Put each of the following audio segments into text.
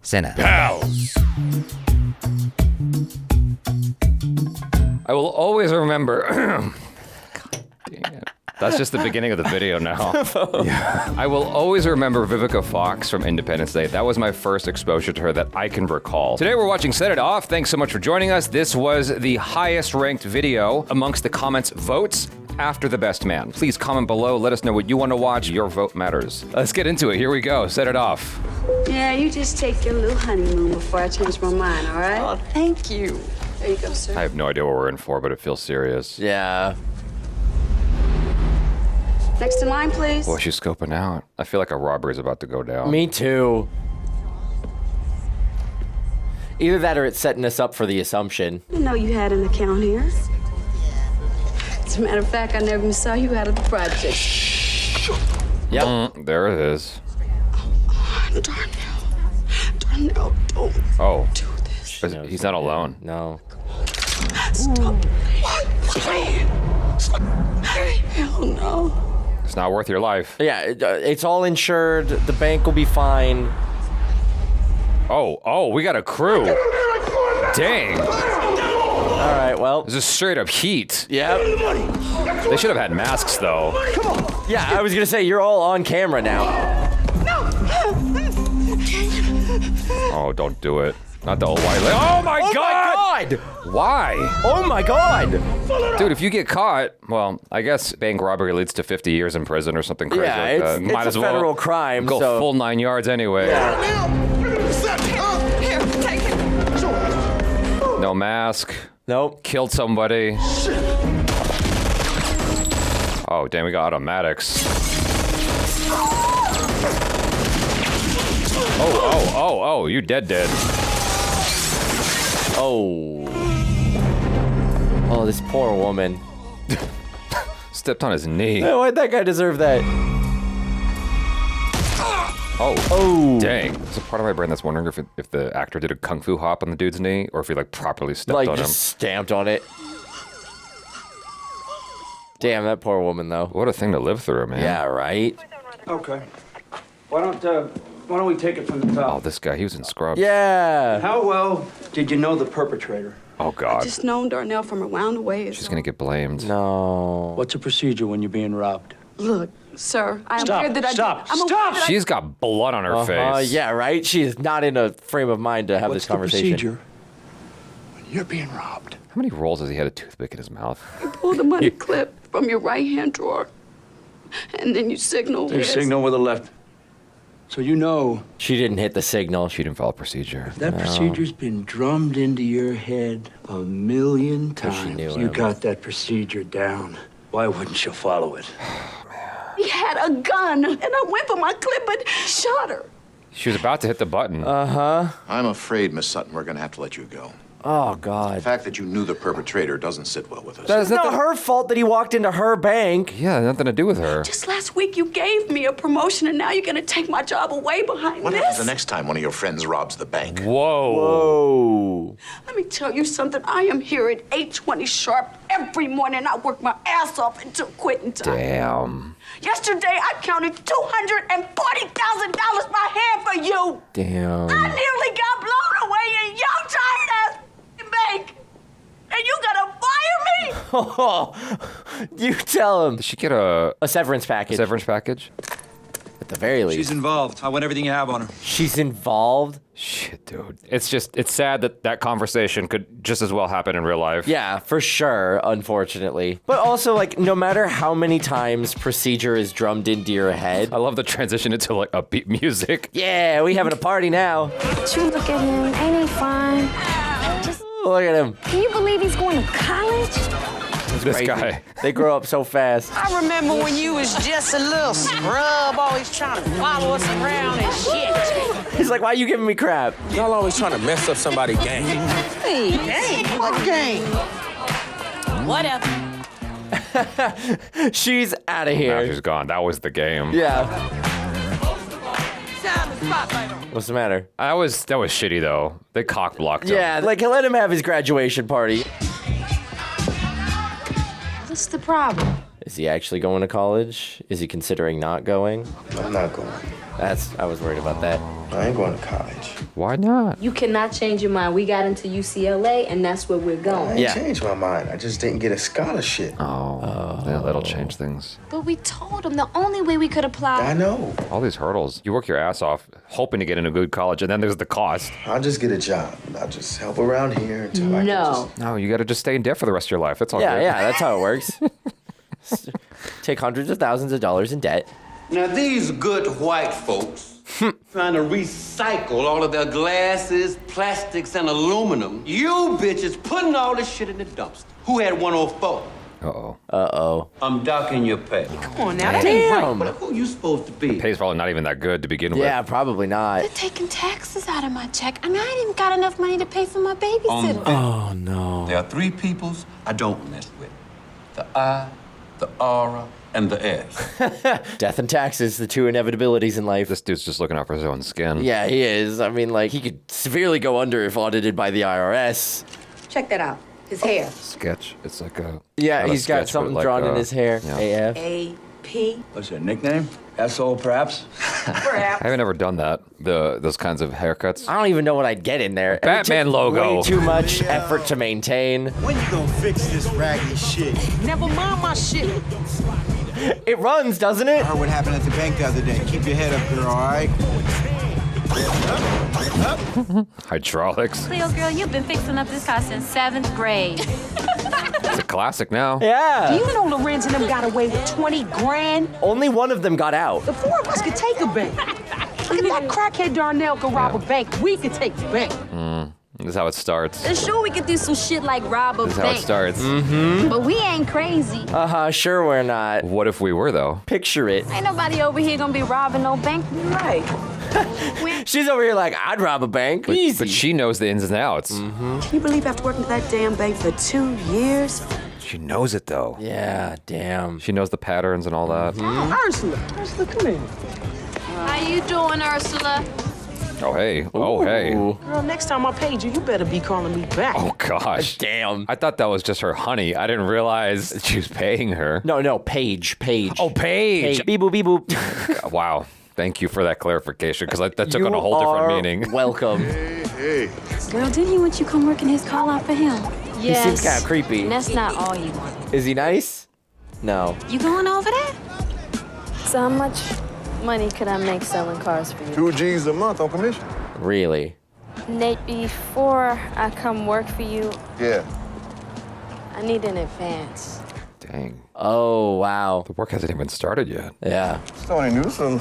CinePals. I will always remember. God dang it. That's just the beginning of the video now. Yeah. I will always remember Vivica Fox from Independence Day. That was my first exposure to her that I can recall. Today we're watching Set It Off. Thanks so much for joining us. This was the highest ranked video amongst the comments votes after The Best Man. Please comment below. Let us know what you want to watch. Your vote matters. Let's get into it. Here we go. Set it off. Yeah, you just take your little honeymoon before I change my mind, all right? Oh, thank you. There you go, sir. I have no idea what we're in for, but it feels serious. Yeah. Next in line, please. Boy, she's scoping out. I feel like a robbery is about to go down. Me too. Either that or it's setting us up for the assumption. I didn't know you had an account here. As a matter of fact, I never even saw you out of the project. Yep. There it is. Darnell, don't do this. He's not alone. No. Stop. What? Hell no. It's not worth your life. Yeah, it's all insured. The bank will be fine. Oh, we got a crew. Dang. All right, well. This is straight up heat. Yep. They should have had masks though. Come on. Yeah, I was gonna say, you're all on camera now. No. Oh, don't do it. Not the old white lady. Oh my God! My God! Why? Oh my God! Dude, if you get caught, well, I guess bank robbery leads to 50 years in prison or something crazy Yeah, like that. it's Might a as well federal crime, go so... full 9 yards anyway. Yeah. Here, take it. No mask. Nope. Killed somebody. Oh, damn, we got automatics. Oh, you dead. Oh. Oh, this poor woman. Stepped on his knee. Hey, why'd that guy deserve that? Oh, dang. There's a part of my brain that's wondering if the actor did a kung fu hop on the dude's knee or if he like properly stepped Like, on him. just stamped on it. Damn, that poor woman, though. What a thing to live through, man. Yeah, right? Okay. Why don't we take it from the Oh, top? this guy, he was in Scrubs. Yeah. How well did you know the perpetrator? Oh, God. Just known Darnell from around the way. She's gonna get blamed. No. What's a procedure when you're being robbed? Look, sir, I am Stop, aware that stop, I'm aware stop! that She's got blood on her face. Yeah, right? She is not in a frame of mind to have What's this conversation. the procedure when you're being robbed? How many rolls has he had a toothpick in his mouth? You pull the money clip from your right-hand drawer, and then you signal. You signal with the left. So you know She didn't hit the signal. She didn't follow procedure. that procedure's been drummed into your head 1,000,000 'Cause she times. knew You him. got that procedure down. Why wouldn't you follow it? He had a gun, and I went for my clip, but shot her. She was about to hit the button. I'm afraid, Miss Sutton, we're going to have to let you go. Oh, The God. fact that you knew the perpetrator doesn't sit well with us. That It's has not nothing, her fault that he walked into her bank. yeah, nothing to do with her. Just last week, you gave me a promotion, and now you're gonna take my job away behind What this? happens the next time one of your friends robs the bank? Whoa. Oh. Let me tell you something. I am here at 8:20 sharp every morning. I work my ass off until quitting time. Damn. Yesterday, I counted $240,000 by hand for you. Damn. I nearly got blown away in your tired-ass bank. And you gonna fire me? You tell him. Did she get a A severance package. severance package? At the very least. She's involved. I want everything you have on her. She's involved. Shit, dude. It's sad that conversation could just as well happen in real life. Yeah, for sure, unfortunately. But also, like, no matter how many times procedure is drummed into your head. I love the transition into like upbeat music. Yeah, we having a party now. But you look at him, ain't he fine? Just, Look at him. can you believe he's going to college? This Crazy. guy. They grow up so fast. I remember when you was just a little scrub, always trying to follow us around and shit. He's like, why are you giving me crap? Y'all always trying to mess up somebody's game. Hey, dang, what game? Whatever. She's out of Now here. she's gone. That was the game. Yeah. Shine the spotlight on. What's the matter? That was shitty though. They cock blocked him. Yeah, like, let him have his graduation party. What's the problem? Is he actually going to college? Is he considering not going? I'm not going. I was worried about that. I ain't going to college. Why not? You cannot change your mind. We got into UCLA, and that's where we're going. I ain't changed my mind. I just didn't get a scholarship. Yeah, that'll change things. But we told him the only way we could apply. I know. All these hurdles. You work your ass off hoping to get in a good college, and then there's the cost. I'll just get a job. I'll just help around here until I can just... No, you got to just stay in debt for the rest of your life. That's all good. Yeah, that's how it works. Take hundreds of thousands of dollars in debt. Now, these good white folks trying to recycle all of their glasses, plastics, and aluminum. You bitches putting all this shit in the dumpster. Who had 104? Uh-oh. I'm docking your pay. Come on now, that ain't right. But who you supposed to be? Pay's probably not even that good to begin with. Yeah, probably not. They're taking taxes out of my check. I mean, I ain't even got enough money to pay for my babysitter. Oh, no. There are three peoples I don't mess with. The I, the aura, and the S. Death and taxes, the two inevitabilities in life. This dude's just looking out for his own skin. Yeah, he is. I mean, like, he could severely go under if audited by the IRS. Check that out. His hair. Sketch. It's like a... Yeah, not a he's got sketch, something but like, drawn in his hair. yeah. AF. A.P. What's your nickname? S.O. perhaps? Perhaps. I haven't ever done that. Those kinds of haircuts. I don't even know what I'd get in there. Batman logo. Way too much effort to maintain. When you gonna fix this raggedy shit? Never mind my shit. It runs, doesn't it? I heard what happened at the bank the other day. Keep your head up, girl, all right? Hydraulics. Cleo, girl, you've been fixing up this car since 7th grade. It's a classic now. Yeah. Do you know Lorenz and them got away with 20 grand? Only one of them got out. The four of us could take a bank. Look at that crackhead Darnell could rob a bank. We could take the bank. This is how it starts. And sure, we could do some shit like rob a This is how it bank. starts. But we ain't crazy. Uh-huh, sure we're not. What if we were, though? Picture it. Ain't nobody over here gonna be robbing no bank. Right. She's over here like, I'd rob a bank. Easy. But she knows the ins and outs. Can you believe after working at that damn bank for 2 years? She knows it, though. Yeah, damn. She knows the patterns and all that. Oh, Ursula. Ursula, come here. How you doing, Ursula? Oh, hey. Oh, hey. Girl, next time I paid you, you better be calling me back. Oh, gosh. Damn. I thought that was just her honey. I didn't realize she was paying her. No, Paige. Oh, Paige. Beep boop, beep boop. Wow. Thank you for that clarification, because that took on a whole different meaning. Welcome. Hey. Well, didn't he want you to come work in his call out for him? He seems kind of creepy. And that's not all he wanted. Is he nice? No. You going over there? So how much money could I make selling cars for you? 2 G's a month on commission. Really? Nate, before I come work for you, Yeah. I need an advance. Dang. Oh, wow. The work hasn't even started yet. Yeah. Tony Newsom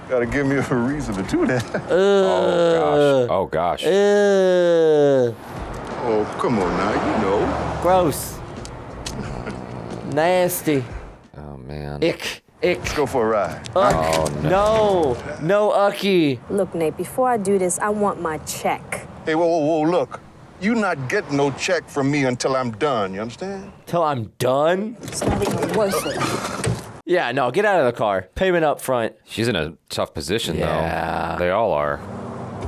gotta give me a reason to do that. Oh, gosh. Oh, come on now, you know. Gross. Nasty. Oh, man. Ick. Let's go for a ride. Uck. Oh, no. No, Ucky. Look, Nate, before I do this, I want my check. Hey, whoa, look. You not getting no check from me until I'm done, you understand? Till I'm done? It's not even worth it. Yeah, no, get out of the car. Payment up front. She's in a tough position, Yeah. though. They all are.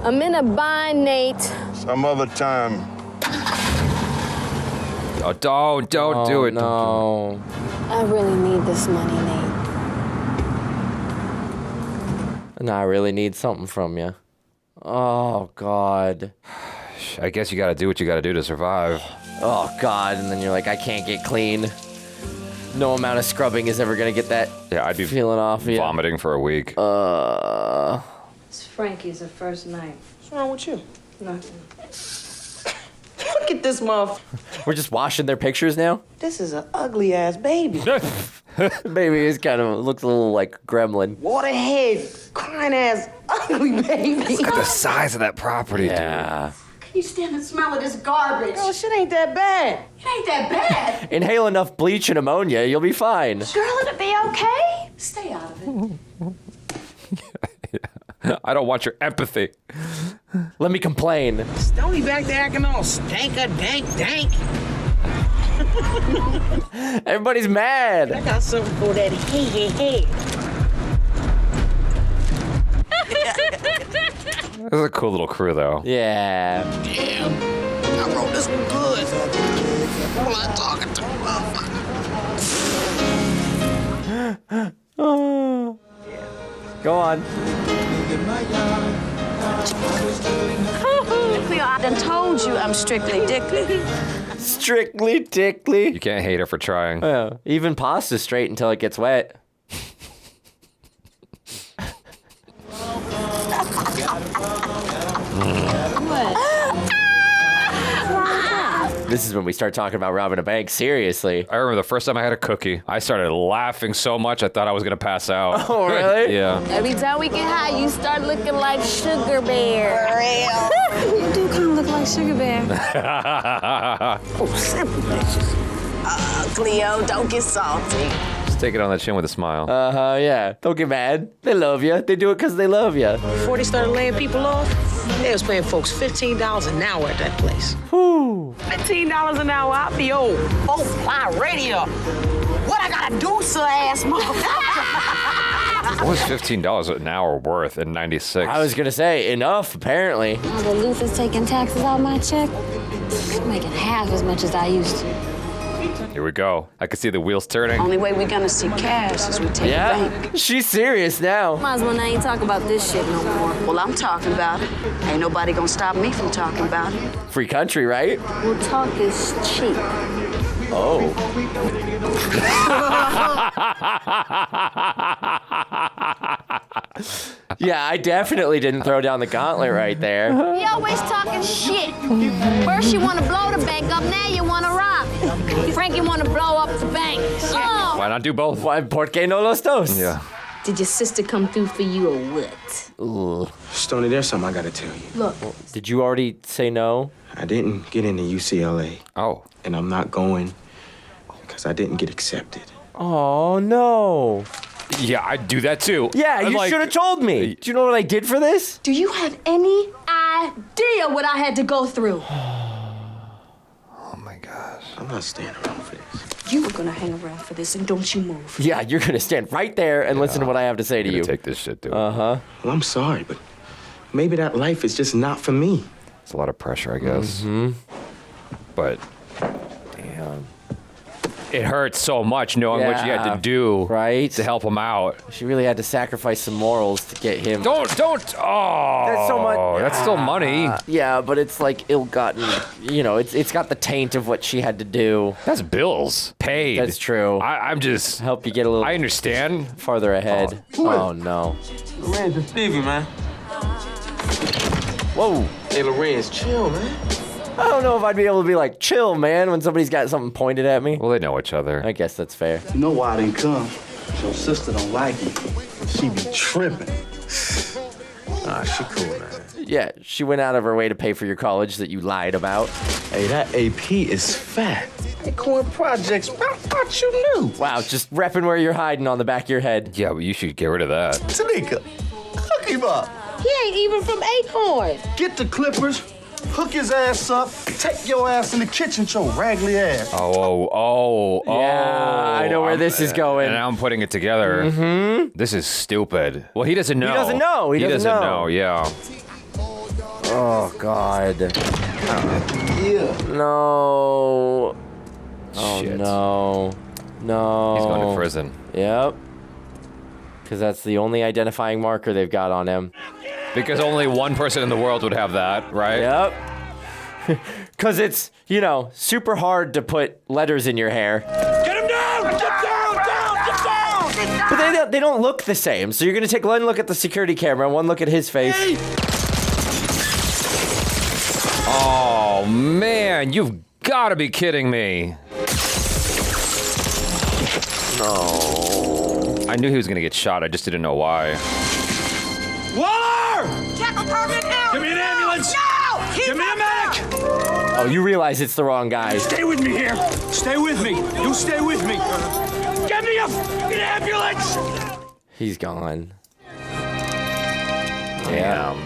I'm in a bind, Nate. Some other time. Oh, don't do it. No. I really need this money, Nate. No, I really need something from you. Oh, God. I guess you gotta do what you gotta do to survive. Oh, God. And then you're like, I can't get clean. No amount of scrubbing is ever going to get that Yeah, I'd be feeling off you. vomiting for a week. It's Frankie's the first night. What's wrong with you? Nothing. Look at this motherfucker. We're just washing their pictures now? This is an ugly ass baby. Baby is kind of looks a little like gremlin. Waterhead, crying ass, ugly baby. Look at the size of that property, Yeah. Can you stand the smell of this garbage? Girl, shit ain't that bad. It ain't that bad. Inhale enough bleach and ammonia, you'll be fine. Girl, it'll be okay. Stay out of it. I don't want your empathy. Let me complain. Stony back there acting all stanker dank. Everybody's mad. I got something for that hey. This is a cool little crew, though. Yeah. Damn. I wrote this one good. Who am I talking to? Go on. Cleo, I done told you I'm strictly dickly. Strictly tickly. You can't hate her for trying. Yeah. Even pasta's straight until it gets wet. This is when we start talking about robbing a bank seriously. I remember the first time I had a cookie, I started laughing so much I thought I was gonna pass out. Oh, really? Yeah. Every time we get high, you start looking like Sugar Bear. For real. You do kind of look like Sugar Bear. Oh, simple bitches. Cleo, don't get salty. Just take it on the chin with a smile. Yeah. Don't get mad. They love you. They do it because they love you. Before they started laying people off, they was paying folks $15 an hour at that place. Whew. $15 an hour, I'll be old. Fly radio. What I gotta do, sir ass motherfucker? What was $15 an hour worth in '96? I was going to say, enough, apparently. Now that Luther's taking taxes out my check, I'm making half as much as I used to. Here we go. I can see the wheels turning. Only way we're gonna see cash is we take the bank. She's serious now. Might as well not even talk about this shit no more. Well, I'm talking about it. Ain't nobody gonna stop me from talking about it. Free country, right? Well, talk is cheap. Oh. Yeah, I definitely didn't throw down the gauntlet right there. You always talking shit. First you want to blow the bank up, now you want to rob it. Frankie want to blow up the bank. Oh. Why not do both? Why, por qué no los dos? Yeah. Did your sister come through for you or what? Ooh. Stoney, there's something I gotta tell you. Look. Did you already say no? I didn't get into UCLA. Oh. And I'm not going because I didn't get accepted. Oh, no. Yeah, I'd do that too. Yeah, you should have told me. Do you know what I did for this? Do you have any idea what I had to go through? Oh my gosh. I'm not staying around for this. You were gonna hang around for this, and don't you move. Yeah, you're going to stand right there and listen to what I have to say to I'm you. gonna take this shit, dude. Uh-huh. Well, I'm sorry, but maybe that life is just not for me. It's a lot of pressure, I guess. Mm-hmm. But Damn. it hurts so much knowing what you had to do to help him out. She really had to sacrifice some morals to get him. Don't. Oh, That's so much. That's still money. Yeah, but it's like ill-gotten. You know, it's got the taint of what she had to do. That's bills paid. That's true. I'm just help you get a little. I understand. Farther ahead. Oh no. Lorenz, it's Stevie, man. Whoa. Hey, Lorenz, chill, man. I don't know if I'd be able to be like, chill, man, when somebody's got something pointed at me. Well, they know each other. I guess that's fair. You know why I didn't come? Your sister don't like you. She be tripping. Ah, she cool, man. Yeah, she went out of her way to pay for your college that you lied about. Hey, that AP is fat. Hey, Koay projects, I thought you knew. Wow, just repping where you're hiding on the back of your head. Yeah, but you should get rid of that. Tanika, hook him up. He ain't even from Acorn. Get the clippers, hook his ass up, take your ass in the kitchen, your raggedy ass. Oh. Yeah, I know where this is going. And now I'm putting it together. Mm-hmm. This is stupid. Well, he doesn't know. He doesn't know. He doesn't know. Yeah. Oh, God. Yeah. No. Oh, Shit. no. No. He's going to prison. Yep. Because that's the only identifying marker they've got on him. Because only one person in the world would have that, right? Yep. Because it's, you know, super hard to put letters in your hair. Get him down! Get down! Get down! But they don't look the same. So you're going to take one look at the security camera and one look at his face. Oh, man. You've got to be kidding me. No. I knew he was going to get shot. I just didn't know why. Waller! Check a permit now! Give me an ambulance! No! Give me a medic! Oh, you realize it's the wrong guy. Stay with me here. Stay with me. You stay with me. Get me a fucking ambulance! He's gone. Damn.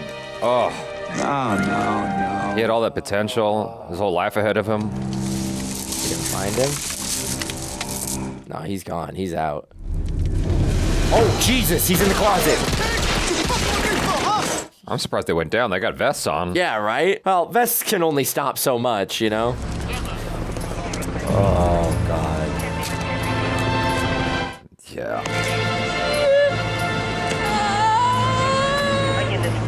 Oh. No. He had all that potential, his whole life ahead of him. You gonna find him? No, he's gone. He's out. Oh, Jesus, he's in the closet. I'm surprised they went down. They got vests on. Yeah, right? Well, vests can only stop so much, you know? Oh, God. Yeah.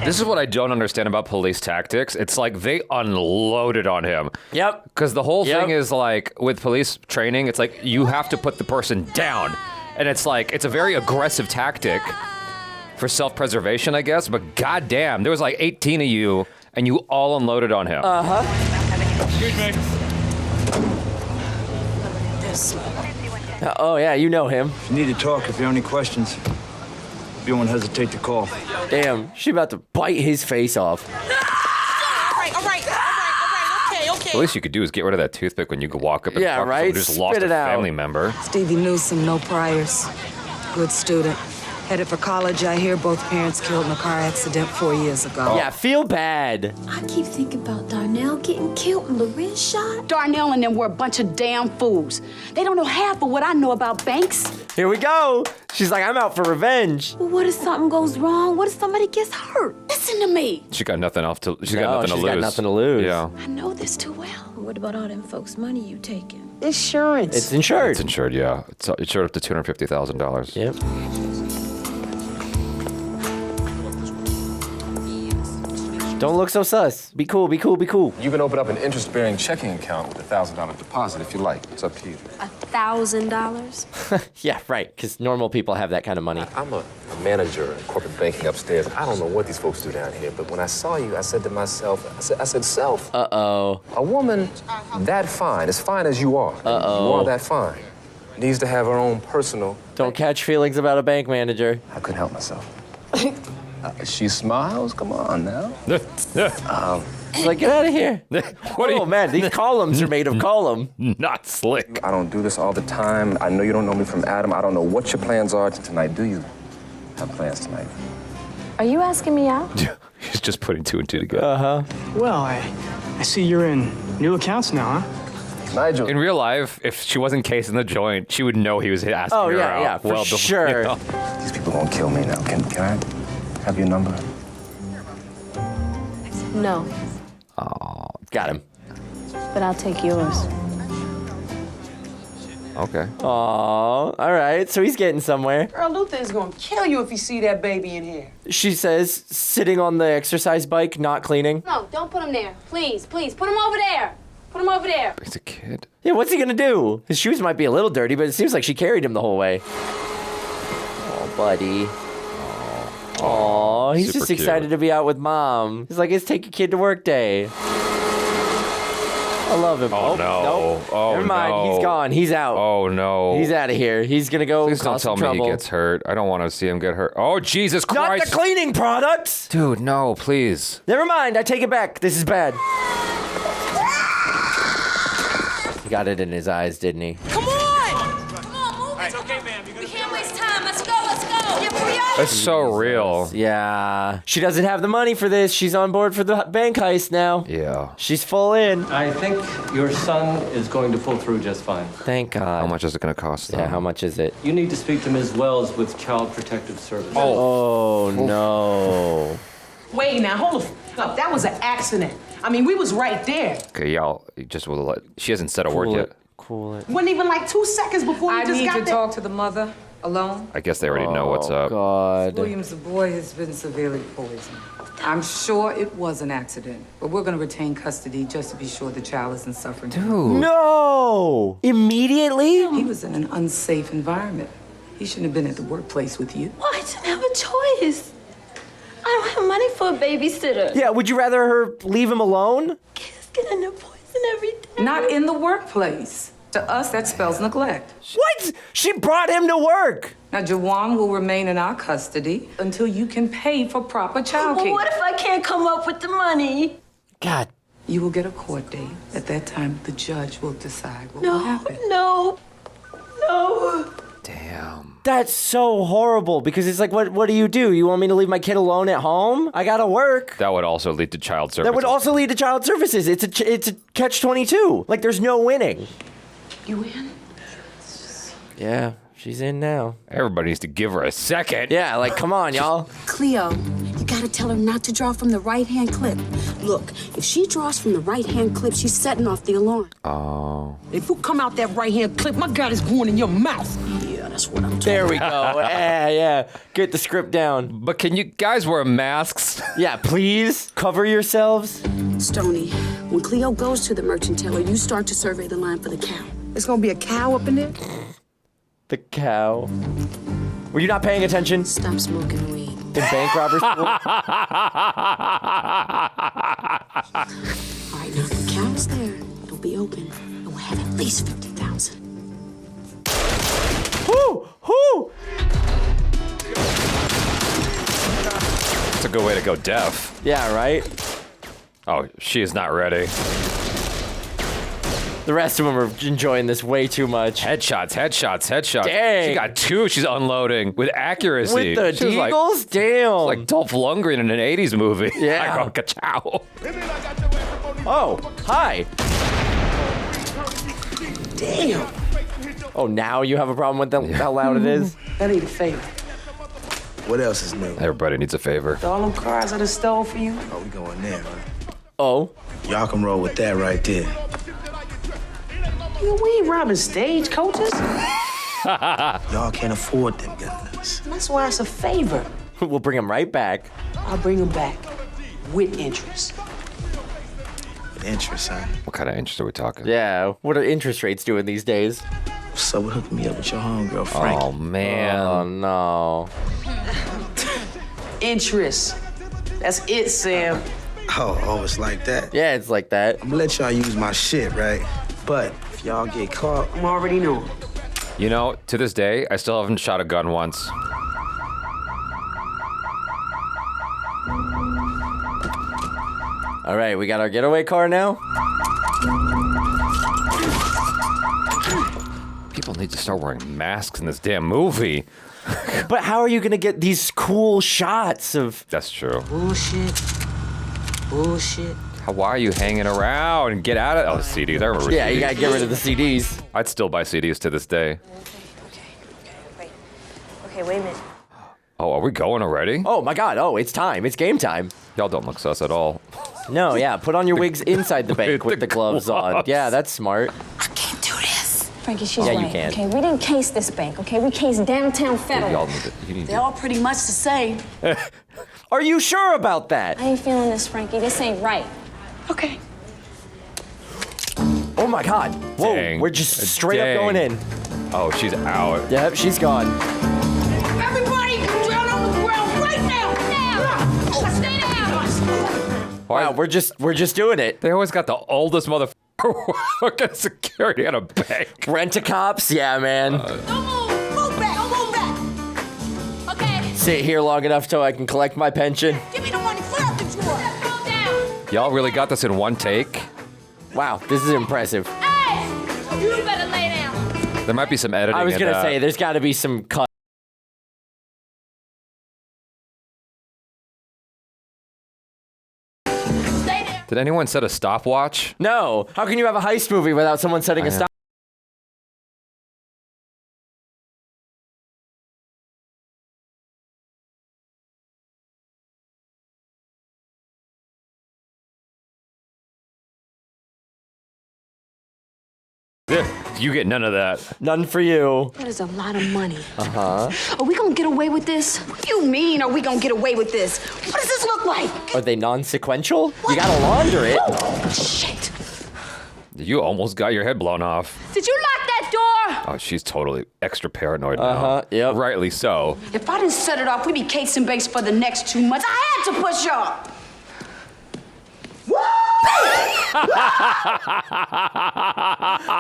This is what I don't understand about police tactics. It's like they unloaded on him. Yep. Because the whole thing is like with police training, it's like you have to put the person down. And it's like, it's a very aggressive tactic for self-preservation, I guess. But goddamn, there was like 18 of you and you all unloaded on him. Excuse me. Oh, yeah, you know him. If you need to talk, if you have any questions, you won't hesitate to call. Damn, she about to bite his face off. All right, okay. The least you could do is get rid of that toothpick when you could walk up and fuck someone who just lost Spit a it out. family member. Stevie Newsom, no priors. Good student. Headed for college, I hear both parents killed in a car accident 4 years ago. Yeah, feel bad. I keep thinking about Darnell getting killed and Lorenz shot. Darnell and them were a bunch of damn fools. They don't know half of what I know about banks. Here we go. She's like, I'm out for revenge. Well, what if something goes wrong? What if somebody gets hurt? Listen to me. She got nothing else to. She's No, got nothing to she's lose. got nothing to lose. Yeah. I know this too well. What about all them folks' money you taking? Insurance. It's insured. It's insured. Yeah. It's insured up to $250,000. Yep. Don't look so sus. Be cool, be cool, be cool. You can open up an interest-bearing checking account with a $1,000 deposit if you like. It's up to you. $1,000? Yeah, right, because normal people have that kind of money. I'm a manager in corporate banking upstairs. I don't know what these folks do down here, but when I saw you, I said to myself, I said, self. Uh-oh. A woman that fine, as fine as you are, you are that fine, needs to have her own personal... Don't catch feelings about a bank manager. I couldn't help myself. She smiles? Come on now. It's like, get out of here. Man, these columns are made of column. Not slick. I don't do this all the time. I know you don't know me from Adam. I don't know what your plans are tonight. Do you have plans tonight? Are you asking me out? He's just putting two and two together. Uh-huh. Well, I see you're in new accounts now, huh? Nigel. In real life, if she wasn't casing the joint, she would know he was asking her out. Yeah, for sure. You know? These people gonna kill me now. Can I have your number? No, Oh, got him. but I'll take yours. Okay. Aw, all right, so he's getting somewhere. Girl, Luther is gonna kill you if you see that baby in here. She says, sitting on the exercise bike, not cleaning. No, don't put him there. Please, please, put him over there. Put him over there. He's a kid. Yeah, what's he gonna do? His shoes might be a little dirty, but it seems like she carried him the whole way. Oh, buddy. Aw, he's Super just excited cute. to be out with mom. He's like, it's take your kid to work day. I love him. Oh, no. Nope. Oh, Never mind, no. he's gone. He's out. Oh, no. He's out of here. He's gonna go Please don't cause tell some me trouble. he gets hurt. I don't want to see him get hurt. Oh, Jesus Christ. Not the cleaning products! Dude, no, please. Never mind, I take it back. This is bad. He got it in his eyes, didn't he? Come on! It's okay, ma'am. We can't waste time. Let's go, let's go. Yeah, hurry up. That's so real. Yeah. She doesn't have the money for this. She's on board for the bank heist now. Yeah. She's full in. I think your son is going to pull through just fine. Thank God. How much is it going to cost them? Yeah, how much is it? You need to speak to Ms. Wells with Child Protective Services. Oh, no. Wait now, hold up. That was an accident. I mean, we was right there. Okay, y'all, just will let. She hasn't said a word yet. Cool it. Wasn't even like 2 seconds before we I just need got to there. talk to the mother alone. I guess they already know what's up. God. Williams, the boy has been severely poisoned. I'm sure it was an accident, but we're going to retain custody just to be sure the child isn't suffering. Dude. No! Immediately? He was in an unsafe environment. He shouldn't have been at the workplace with you. Well, I didn't have a choice. I don't have money for a babysitter. Yeah, would you rather her leave him alone? Kids get in their poison every day. Not in the workplace. To us, that spells neglect. What? She brought him to work. Now, Jawan will remain in our custody until you can pay for proper childcare. Well, what if I can't come up with the money? God. You will get a court date. At that time, the judge will decide what will happen. No. Damn. That's so horrible because it's like, what do? You want me to leave my kid alone at home? I gotta work. That would also lead to child services. That would also lead to child services. It's a catch-22. Like, there's no winning. You in? Yeah, she's in now. Everybody needs to give her a second. Yeah, like, come on, y'all. Cleo, you gotta tell her not to draw from the right-hand clip. Look, if she draws from the right-hand clip, she's setting off the alarm. Oh. If you come out that right hand clip, my God is going in your mouth. Yeah, That's what I'm talking There we go. Yeah. Get the script down. But can you guys wear masks? Yeah, please cover yourselves. Stoney, when Cleo goes to the merchant teller, you start to survey the line for the cow. There's gonna be a cow up in there? The cow. Were you not paying attention? Stop smoking weed. In bank robbers school? All right, now the cow's there. It'll be open, and we'll have at least 50,000. Whoo! It's a good way to go deaf. Yeah, right? Oh, she is not ready. The rest of them are enjoying this way too much. Headshots. Dang. She got 2. She's unloading with accuracy. With the She was deagles? Damn. like Dolph Lundgren in an 80s movie. Yeah. I go, ka-chow. Oh, hi. Damn. Oh, now you have a problem with how loud it is? I need a favor. What else is new? Everybody needs a favor. All them cars I done stole for you. Oh, we going there, huh? Oh. Y'all can roll with that right there. You we ain't robbing stagecoaches. Y'all can't afford them guns. That's why it's a favor. We'll bring them right back. I'll bring them back with interest. With interest, huh? What kind of interest are we talking? Yeah, what are interest rates doing these days? So we're hooking me up with your homegirl, Frank. Oh, man. Oh, no. Interest. That's it, Sam. Oh, it's like that? Yeah, it's like that. I'm gonna let y'all use my shit, right? But if y'all get caught, I'm already knowing. You know, to this day, I still haven't shot a gun once. All right, we got our getaway car now. People need to start wearing masks in this damn movie. But how are you gonna get these cool shots of... That's true. Bullshit. Why are you hanging around? Get out of... Oh, the CDs. I remember Yeah, CDs. you gotta get rid of the CDs. I'd still buy CDs to this day. Okay, wait a minute. Oh, are we going already? Oh my God, it's time. It's game time. Y'all don't look sus at all. No, yeah, put on your wigs inside the bank with the gloves on. Yeah, that's smart. Frankie, she's Yeah, right. you can. Okay, we didn't case this bank, okay? We cased downtown Federal. Y'all need to... You need They're all pretty much the same. Are you sure about that? I ain't feeling this, Frankie. This ain't right. Okay. Oh my God. Whoa, Dang. we're just straight up going in. Oh, she's out. Yep, she's gone. Everybody down on the ground right now! Now! Stay down! Wow, we're just doing it. They always got the oldest motherfucker working security at a bank. Rent-a-cops? Yeah, man. Don't move! Move back! Don't move back! Okay? Sit here long enough till I can collect my pension. Give me the money! Put out the drawer! Calm down! Y'all really got this in one take? Wow, this is impressive. Hey! You better lay down. There might be some editing. I was in gonna that. say, there's gotta be some cut. Stay there. Did anyone set a stopwatch? No, how can you have a heist movie without someone setting a stop? You get none of that. None for you. That is a lot of money. Uh-huh. Are we gonna get away with this? What do you mean, are we gonna get away with this? What does this look like? Are they non-sequential? You gotta launder it. Oh, shit! You almost got your head blown off. Did you lock that door? Oh, she's totally extra paranoid now. Uh-huh, yep. Rightly so. If I didn't set it off, we'd be casing banks for the next 2 months. I had to push y'all.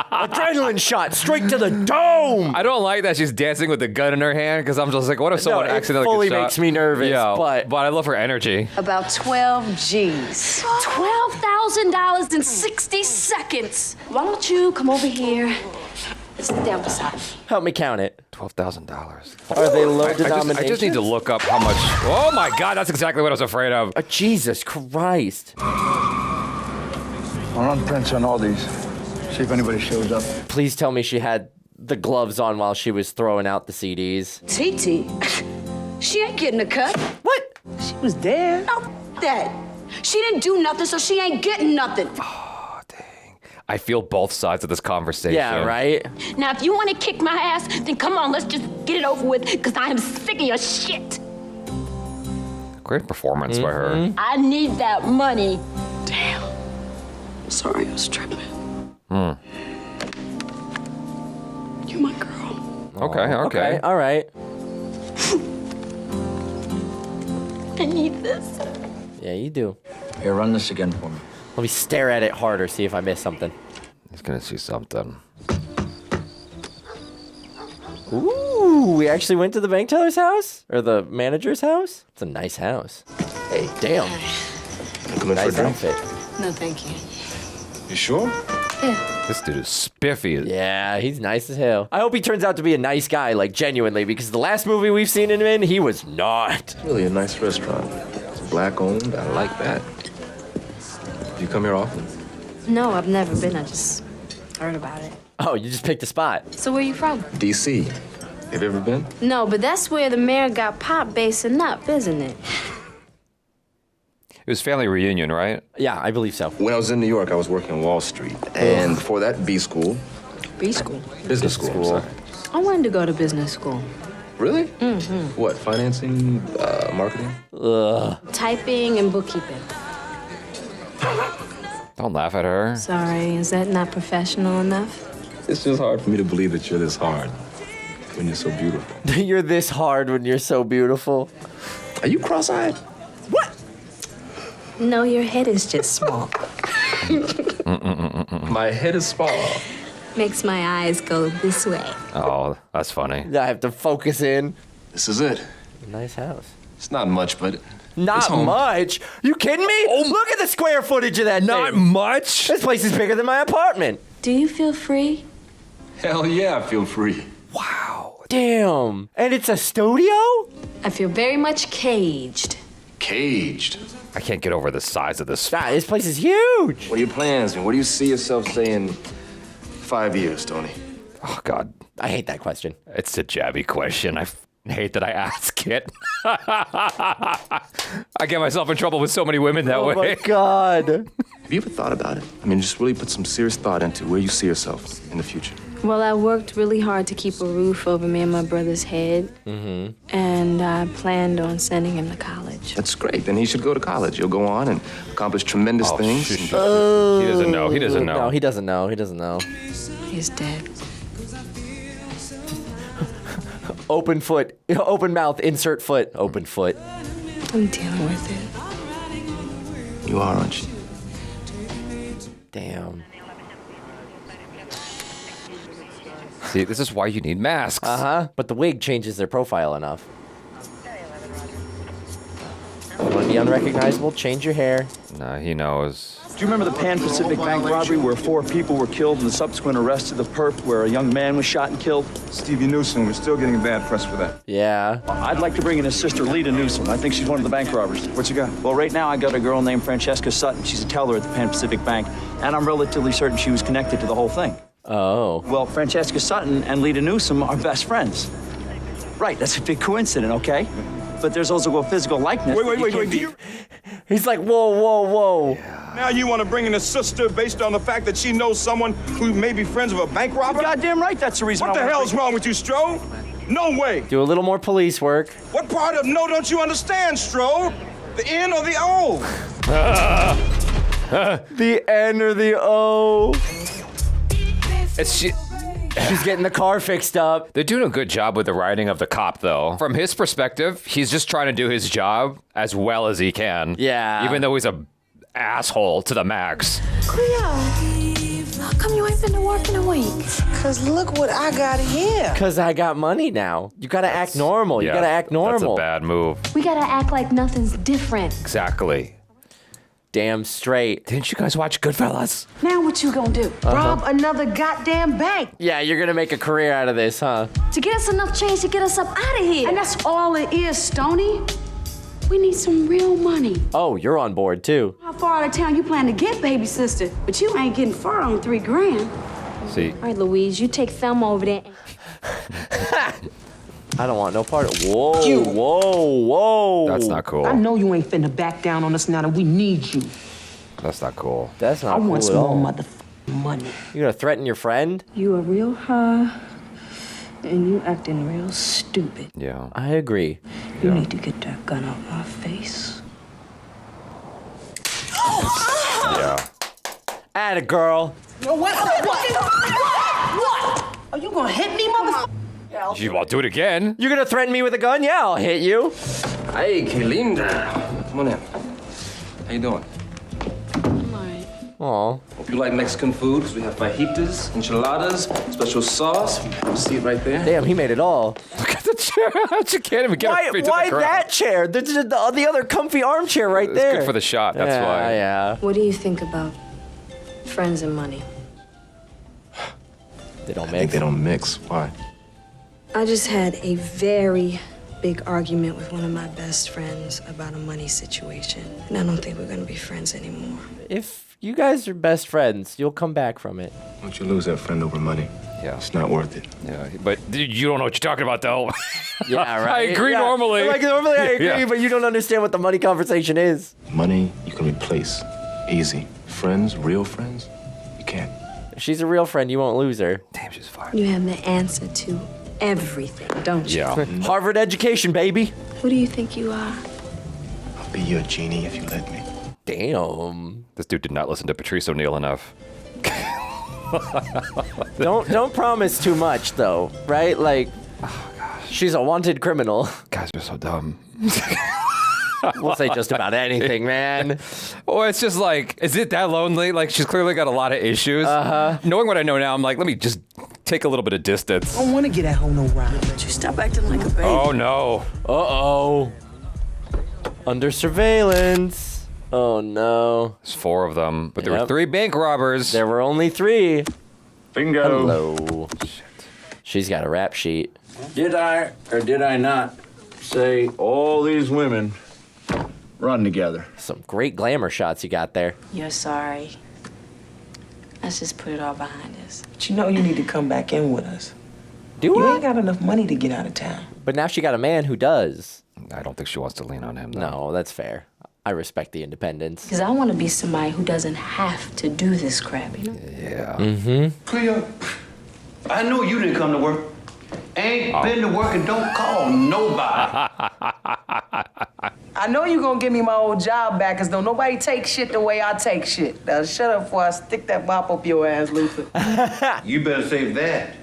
Adrenaline shot straight to the dome. I don't like that she's dancing with the gun in her hand because I'm just like, what if someone it accidentally fully gets shot? makes me nervous, Yeah, but I love her energy. About 12 G's. $12,000 in 60 seconds. Why don't you come over here and sit down beside me? help me count it. $12,000. Are they low denominations? I just need to look up how much. Oh my God, that's exactly what I was afraid of. Jesus Christ. I'll run prints on all these. See if anybody shows up. Please tell me she had the gloves on while she was throwing out the CDs. TT, she ain't getting a cut. What? She was there. No, that. She didn't do nothing, so she ain't getting nothing. Oh, dang. I feel both sides of this conversation. Yeah, right? Now, if you want to kick my ass, then come on, let's just get it over with, because I am sick of your shit. Great performance by her. I need that money. Damn. Sorry, I was tripping. You're my girl. Okay. All right. I need this. Yeah, you do. Here, run this again for me. Let me stare at it harder, see if I miss something. He's gonna see something. Ooh, we actually went to the bank teller's house? Or the manager's house? It's a nice house. Hey, damn. Come in Nice for a drink? outfit. No, thank you. You sure? This dude is spiffy. Yeah, he's nice as hell. I hope he turns out to be a nice guy, like genuinely, because the last movie we've seen him in, he was not. Really a nice restaurant. It's black owned. I like that. Do you come here often? No, I've never been. I just heard about it. Oh, you just picked a spot. So where you from? D.C. Have you ever been? No, but that's where the mayor got pop basing up, isn't it? It was family reunion, right? Yeah, I believe so. When I was in New York, I was working on Wall Street. And before that, B school. B school. Business school. I'm sorry. I wanted to go to business school. Really? Mm-hmm. What, financing, marketing? Ugh. Typing and bookkeeping. Don't laugh at her. Sorry, is that not professional enough? It's just hard for me to believe that you're this hard when you're so beautiful. You're this hard when you're so beautiful. Are you cross-eyed? No, your head is just small. My head is small. Makes my eyes go this way. Oh, that's funny. I have to focus in. This is it. Nice house. It's not much, but Not it's home. much? You kidding me? Look at the square footage of that Not thing. much? This place is bigger than my apartment. Do you feel free? Hell yeah, I feel free. Wow. Damn. And it's a studio? I feel very much caged. Caged. I can't get over the size of this. God, this place is huge. What are your plans, and what do you see yourself saying 5 years, Tony? Oh, God. I hate that question. It's a jabby question. I hate that I ask it. I get myself in trouble with so many women that way. Oh my God. Have you ever thought about it? I mean, just really put some serious thought into where you see yourself in the future. Well, I worked really hard to keep a roof over me and my brother's head. Mm-hmm. And I planned on sending him to college. That's great. Then he should go to college. He'll go on and accomplish tremendous things. He doesn't know. He doesn't know. No, he doesn't know. He doesn't know. He's dead. Open foot. Open mouth. Insert foot. Open foot. I'm dealing with it. You are, aren't you? Damn. See, this is why you need masks. Uh-huh. But the wig changes their profile enough. You want to be unrecognizable? Change your hair. Nah, he knows. Do you remember the Pan Pacific Bank robbery where 4 people were killed and the subsequent arrest of the perp where a young man was shot and killed? Stevie Newsom, we're still getting bad press for that. Yeah. I'd like to bring in his sister, Lita Newsom. I think she's one of the bank robbers. What you got? Well, right now I got a girl named Francesca Sutton. She's a teller at the Pan Pacific Bank, and I'm relatively certain she was connected to the whole thing. Oh. Well, Francesca Sutton and Lita Newsom are best friends. Right, that's a big coincidence, okay? But there's also a physical likeness. Wait. Do you... He's like, whoa. Now you want to bring in a sister based on the fact that she knows someone who may be friends with a bank robber? Goddamn right, that's the reason. What the hell's wrong with you, Stroh? No way. Do a little more police work. What part of no don't you understand, Stroh? The N or the O? The N or the O. She's getting the car fixed up. They're doing a good job with the writing of the cop, though. From his perspective, he's just trying to do his job as well as he can. Yeah. Even though he's a asshole to the max. Cleo, how come you ain't been to work in a week? Cause look what I got here. Because I got money now. You gotta act normal. You gotta act normal. That's a bad move. We gotta act like nothing's different. Exactly. Damn straight. Didn't you guys watch Goodfellas? Now what you gonna do? Rob another goddamn bank. Yeah, you're gonna make a career out of this, huh? To get us enough change to get us up out of here. And that's all it is, Stoney. We need some real money. Oh, you're on board too. How far out of town you plan to get, baby sister? But you ain't getting far on $3 grand. See. All right, Louise, you take Thelma over there. I don't want no part of. Whoa. That's not cool. I know you ain't finna back down on us now that we need you. That's not cool. That's not I cool want at some all. more money. You gonna threaten your friend? You are real high, and you acting real stupid. Yeah. I agree. You need to get that gun out my face. Yeah. Atta girl. Yo, what? Are you gonna hit me, motherfucker? You won't do it again. You're gonna threaten me with a gun? Yeah, I'll hit you. Hey, que linda. Come on in. How you doing? Aw. Hope you like Mexican food, because we have fajitas, enchiladas, special sauce. You see it right there? Damn, he made it all. Look at the chair. You can't even get her feet to Why the ground. that chair? The other comfy armchair right there. It's good for the shot, that's why. Yeah. What do you think about friends and money? They don't I think mix. they don't mix. Why? I just had a very big argument with one of my best friends about a money situation, and I don't think we're gonna be friends anymore. If you guys are best friends, you'll come back from it. Why don't you lose that friend over money? Yeah. It's not worth it. Yeah, but you don't know what you're talking about, though. Yeah, right. I agree normally. Like normally I agree, Yeah. but you don't understand what the money conversation is. Money you can replace. Easy. Friends, real friends, you can't. If she's a real friend, you won't lose her. Damn, she's fired. You have the answer to everything, don't you? Yeah. Harvard education, baby. Who do you think you are? I'll be your genie if you let me. Damn. This dude did not listen to Patrice O'Neal enough. Don't promise too much though, right? Like, she's a wanted criminal. Guys are so dumb. We'll say just about anything, man. Oh, it's just like, is it that lonely? Like, she's clearly got a lot of issues. Knowing what I know now, I'm like, let me just take a little bit of distance. I don't wanna get at home no ride. But you stop acting like a baby. Oh, no. Uh-oh. Under surveillance. Oh, no. There's 4 of them, but there were Yep. 3 bank robbers. There were only 3. Bingo. Hello. Shit. She's got a rap sheet. Did I or did I not say all these women run together? Some great glamour shots you got there. You're sorry. Let's just put it all behind us. But you know you need to come back in with us. Do You I? ain't got enough money to get out of town. But now she got a man who does. I don't think she wants to lean on him, though. No, that's fair. I respect the independence. Because I want to be somebody who doesn't have to do this crap, you know? Yeah. Mm-hmm. Cleo, I know you didn't come to work. Ain't been to work and don't call nobody. I know you gonna give me my old job back, cause don't nobody take shit the way I take shit. Now shut up before I stick that mop up your ass, Luther. You better save that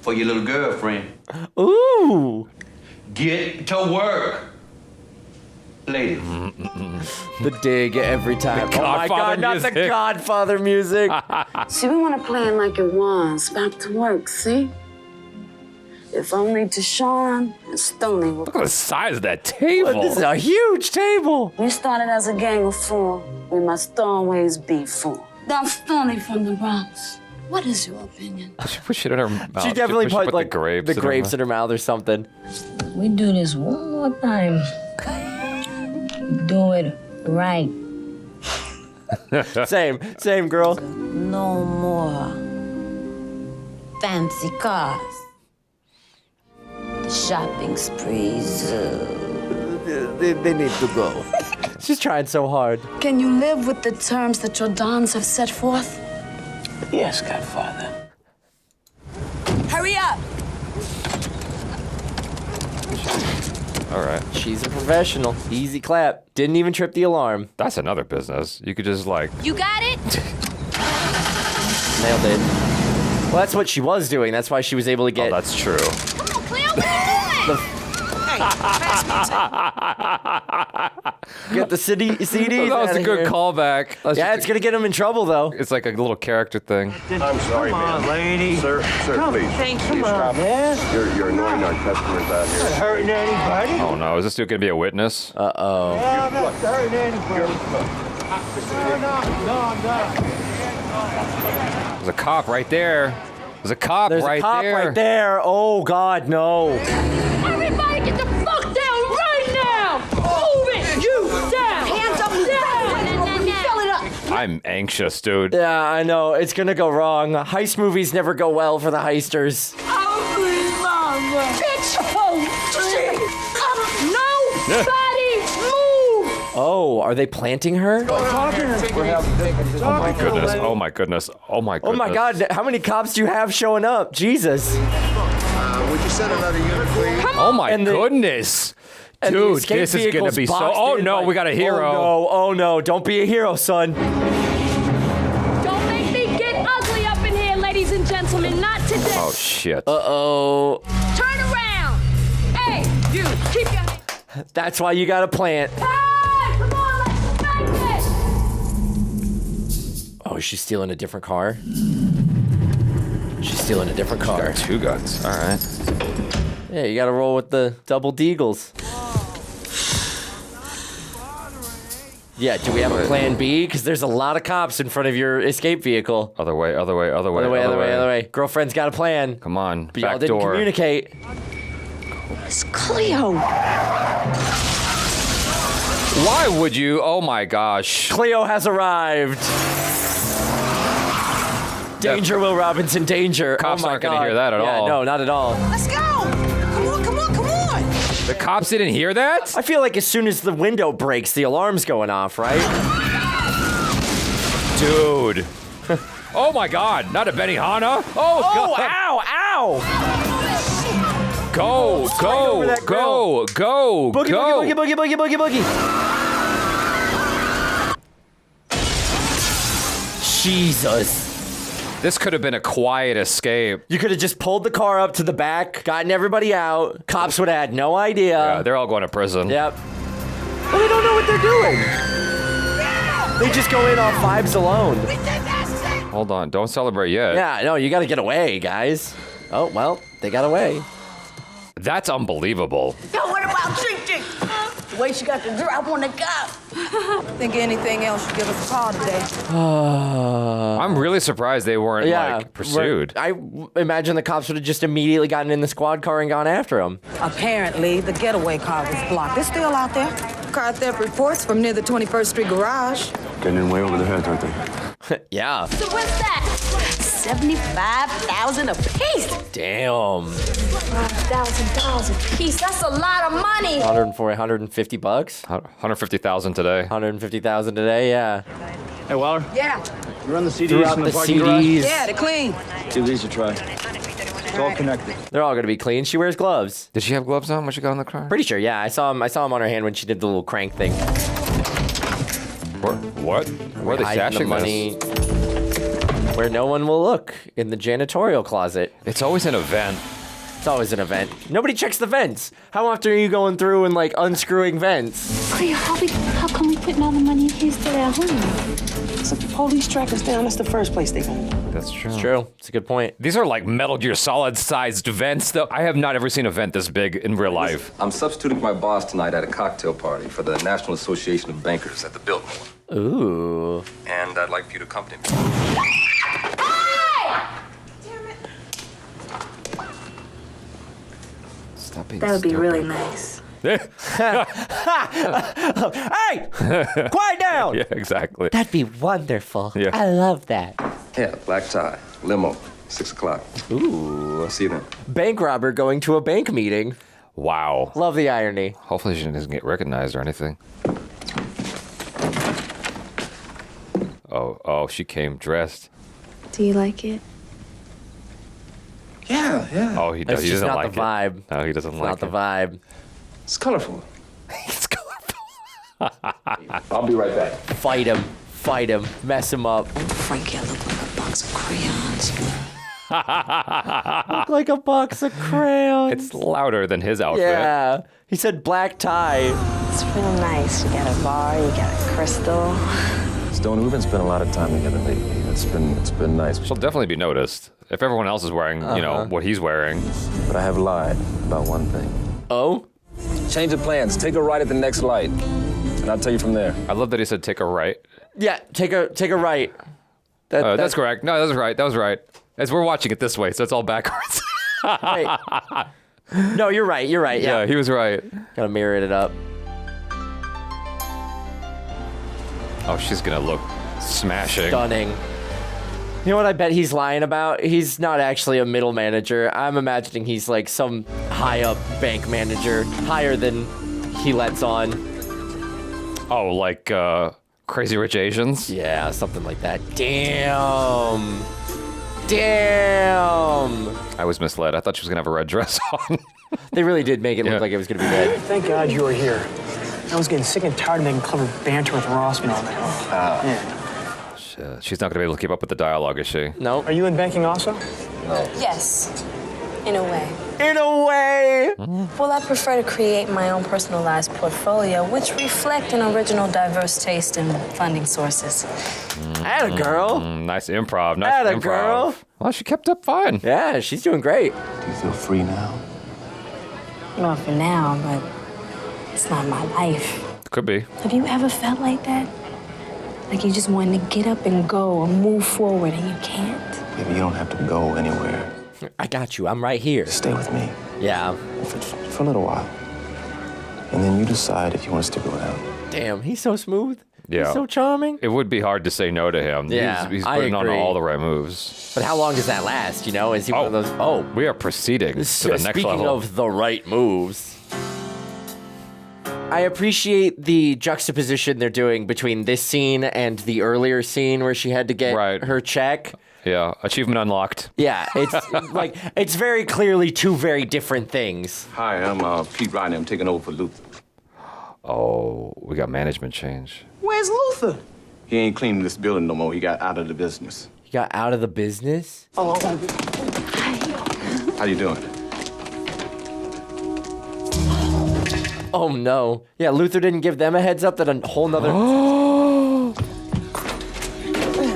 for your little girlfriend. Ooh. Get to work. Ladies. The dig every time. The Oh my Godfather God, not the music. Godfather music. See, we want to play it like it was. Back to work, see? If only Deshaun and Stoney were... Look at the size of that table. This is a huge table. We started as a gang of 4. We must always be 4. Now, Stoney from the Bronx. What is your opinion? She put shit in her mouth. She definitely should put like the grapes, the grapes in her mouth or something. We do this one more time. Do it right. Same girl. No more fancy cars. Shopping sprees. They need to go. She's trying so hard. Can you live with the terms that your dons have set forth? Yes, Godfather. Hurry up! All right. She's a professional. Easy clap. Didn't even trip the alarm. That's another business. You could just like... You got it? Nailed it. Well, that's what she was doing. That's why she was able to get... Oh, that's true. Come on, Cleo, what are you doing? Get the CDs. That was outta a good here. callback. Yeah, it's gonna get him in trouble though. It's like a little character thing. I'm sorry, Come on, man. lady. Sir, please. Come on, man. You're annoying our customers out here. Not hurting anybody. Oh no, is this dude gonna be a witness? Uh-oh. Yeah, I'm not hurting anybody. No. There's a cop right there. There's a cop There's right a cop there. right there. Oh God, no. Everybody get the fuck down right now! Move it! You down! Hands up, Fill it up! I'm anxious, dude. Yeah, I know. It's gonna go wrong. Heist movies never go well for the heisters. Bitch! Oh, shit! Nobody move! Oh, are they planting her? Oh my goodness. Oh my goodness. Oh my goodness. Oh my God, how many cops do you have showing up? Jesus. Would you send another unit, please? Oh my goodness. Dude, this is gonna be so. Oh no, we got a hero. Oh no, don't be a hero, son. Don't make me get ugly up in here, ladies and gentlemen. Not today. Oh shit. Uh-oh. Turn around. Hey, you, keep your hand. That's why you gotta plant. Hey, come on, let's make it. Oh, she's stealing a different car? She's stealing a different car. Got 2 guns. All right. Yeah, you gotta roll with the double deagles. Yeah, do we have a plan B? Because there's a lot of cops in front of your escape vehicle. Other way, other way, other way, Other way. Girlfriend's got a plan. Come on, but y'all back didn't door. communicate. It's Cleo. Why would you? Oh my gosh. Cleo has arrived. Danger, Will Robinson, danger. Cops oh my aren't God. gonna hear that at all. No, not at all. Let's go. Come on, come on, come on. The cops didn't hear that? I feel like as soon as the window breaks, the alarm's going off, right? Dude. Oh my God, not a Benihana. Oh God. Ow, ow. Go, Boogie, go. boogie. Jesus. This could have been a quiet escape. You could have just pulled the car up to the back, gotten everybody out. Cops would have had no idea. Yeah, they're all going to prison. Yep. Well, they don't know what they're doing. They just go in off vibes alone. Hold on, don't celebrate yet. Yeah, no, you got to get away, guys. Oh, well, they got away. That's unbelievable. Yo, what about Trink? The way she got the drop on the cop. Think anything else, you give us a call today. I'm really surprised they weren't like pursued. I imagine the cops would have just immediately gotten in the squad car and gone after him. Apparently, the getaway car was blocked. It's still out there. Car theft reports from near the 21st Street garage. Getting in way over their heads, aren't they? Yeah. So what's that? $75,000 a piece. Damn. $5,000 a piece. That's a lot of money. 150 bucks? 150,000 today. 150,000 today, yeah. Hey, Waller? Yeah. You run the CDs Throughout from the the parking CDs. garage? Yeah, they're clean. Give these a try. It's all connected. They're all gonna be clean. She wears gloves. Did she have gloves on when she got in the car? Pretty sure, yeah. I saw him on her hand when she did the little crank thing. What? Where are they Hiding the stashing money where no one will look, in the janitorial closet. It's always an event. It's always an event. Nobody checks the vents. How often are you going through and like unscrewing vents? Cleo, how come we putting all the money in his today at home? So if the police track us down, that's the first place they go. That's true. It's true. It's a good point. These are like Metal Gear Solid sized vents, though. I have not ever seen a vent this big in real life. I'm substituting for my boss tonight at a cocktail party for the National Association of Bankers at the Biltmore. Ooh. And I'd like for you to accompany me. Stop being That would be stupid. really nice. Hey! Quiet down! Yeah, exactly. That'd be wonderful. Yeah. I love that. Yeah, black tie, limo, 6 o'clock. Ooh. See you then. Bank robber going to a bank meeting. Wow. Love the irony. Hopefully she doesn't get recognized or anything. Oh, she came dressed. Do you like it? Yeah. Oh, he does. It's He just doesn't not like the vibe. it. No, he doesn't like Not the it. vibe. It's colorful. It's colorful. I'll be right back. Fight him. Fight him. Mess him up. Frankie, I look like a box of crayons. Look like a box of crayons. It's louder than his outfit. Yeah. He said black tie. It's real nice. You got a bar, you got a crystal. Stone, we've been spending a lot of time together lately. It's been nice. She'll definitely be noticed if everyone else is wearing, you know, what he's wearing. But I have lied about one thing. Oh? Change of plans. Take a right at the next light. And I'll tell you from there. I love that he said take a right. Yeah, take a right. That's correct. No, that's right. That was right. As we're watching it this way, so it's all backwards. Wait. No, you're right. You're right. Yeah. Yeah, he was right. Gotta mirror it up. Oh, she's gonna look smashing. Stunning. You know what I bet he's lying about? He's not actually a middle manager. I'm imagining he's like some high up bank manager, higher than he lets on. Oh, like Crazy Rich Asians? Yeah, something like that. Damn. Damn. I was misled. I thought she was gonna have a red dress on. They really did make it look like it was gonna be red. Thank God you were here. I was getting sick and tired of making clever banter with Rossman all night long. Yeah. Shit. She's not gonna be able to keep up with the dialogue, is she? No. Are you in banking also? No. Yes, in a way. In a way. Well, I prefer to create my own personalized portfolio, which reflect an original, diverse taste and funding sources. Atta girl. Nice improv. Nice Atta improv. girl. Well, she kept up fine. Yeah, she's doing great. Do you feel free now? Not for now, but it's not my life. Could be. Have you ever felt like that? Like you just wanted to get up and go or move forward and you can't? Baby, you don't have to go anywhere. I got you. I'm right here. Stay with me. Yeah. For a little while. And then you decide if you want to stick around. Damn, he's so smooth. Yeah. He's so charming. It would be hard to say no to him. Yeah, He's I putting on agree. all the right moves. But how long does that last? You know, is he one of those? Oh, we are proceeding to the next speaking level. of the right moves, I appreciate the juxtaposition they're doing between this scene and the earlier scene where she had to get her check. Yeah, achievement unlocked. Yeah, it's like it's very clearly two very different things. Hi, I'm Pete Rodney. I'm taking over for Luther. Oh, we got management change. Where's Luther? He ain't cleaning this building no more. He got out of the business. You got out of the business? Oh. How you doing? Oh no. Yeah, Luther didn't give them a heads up that a whole nother.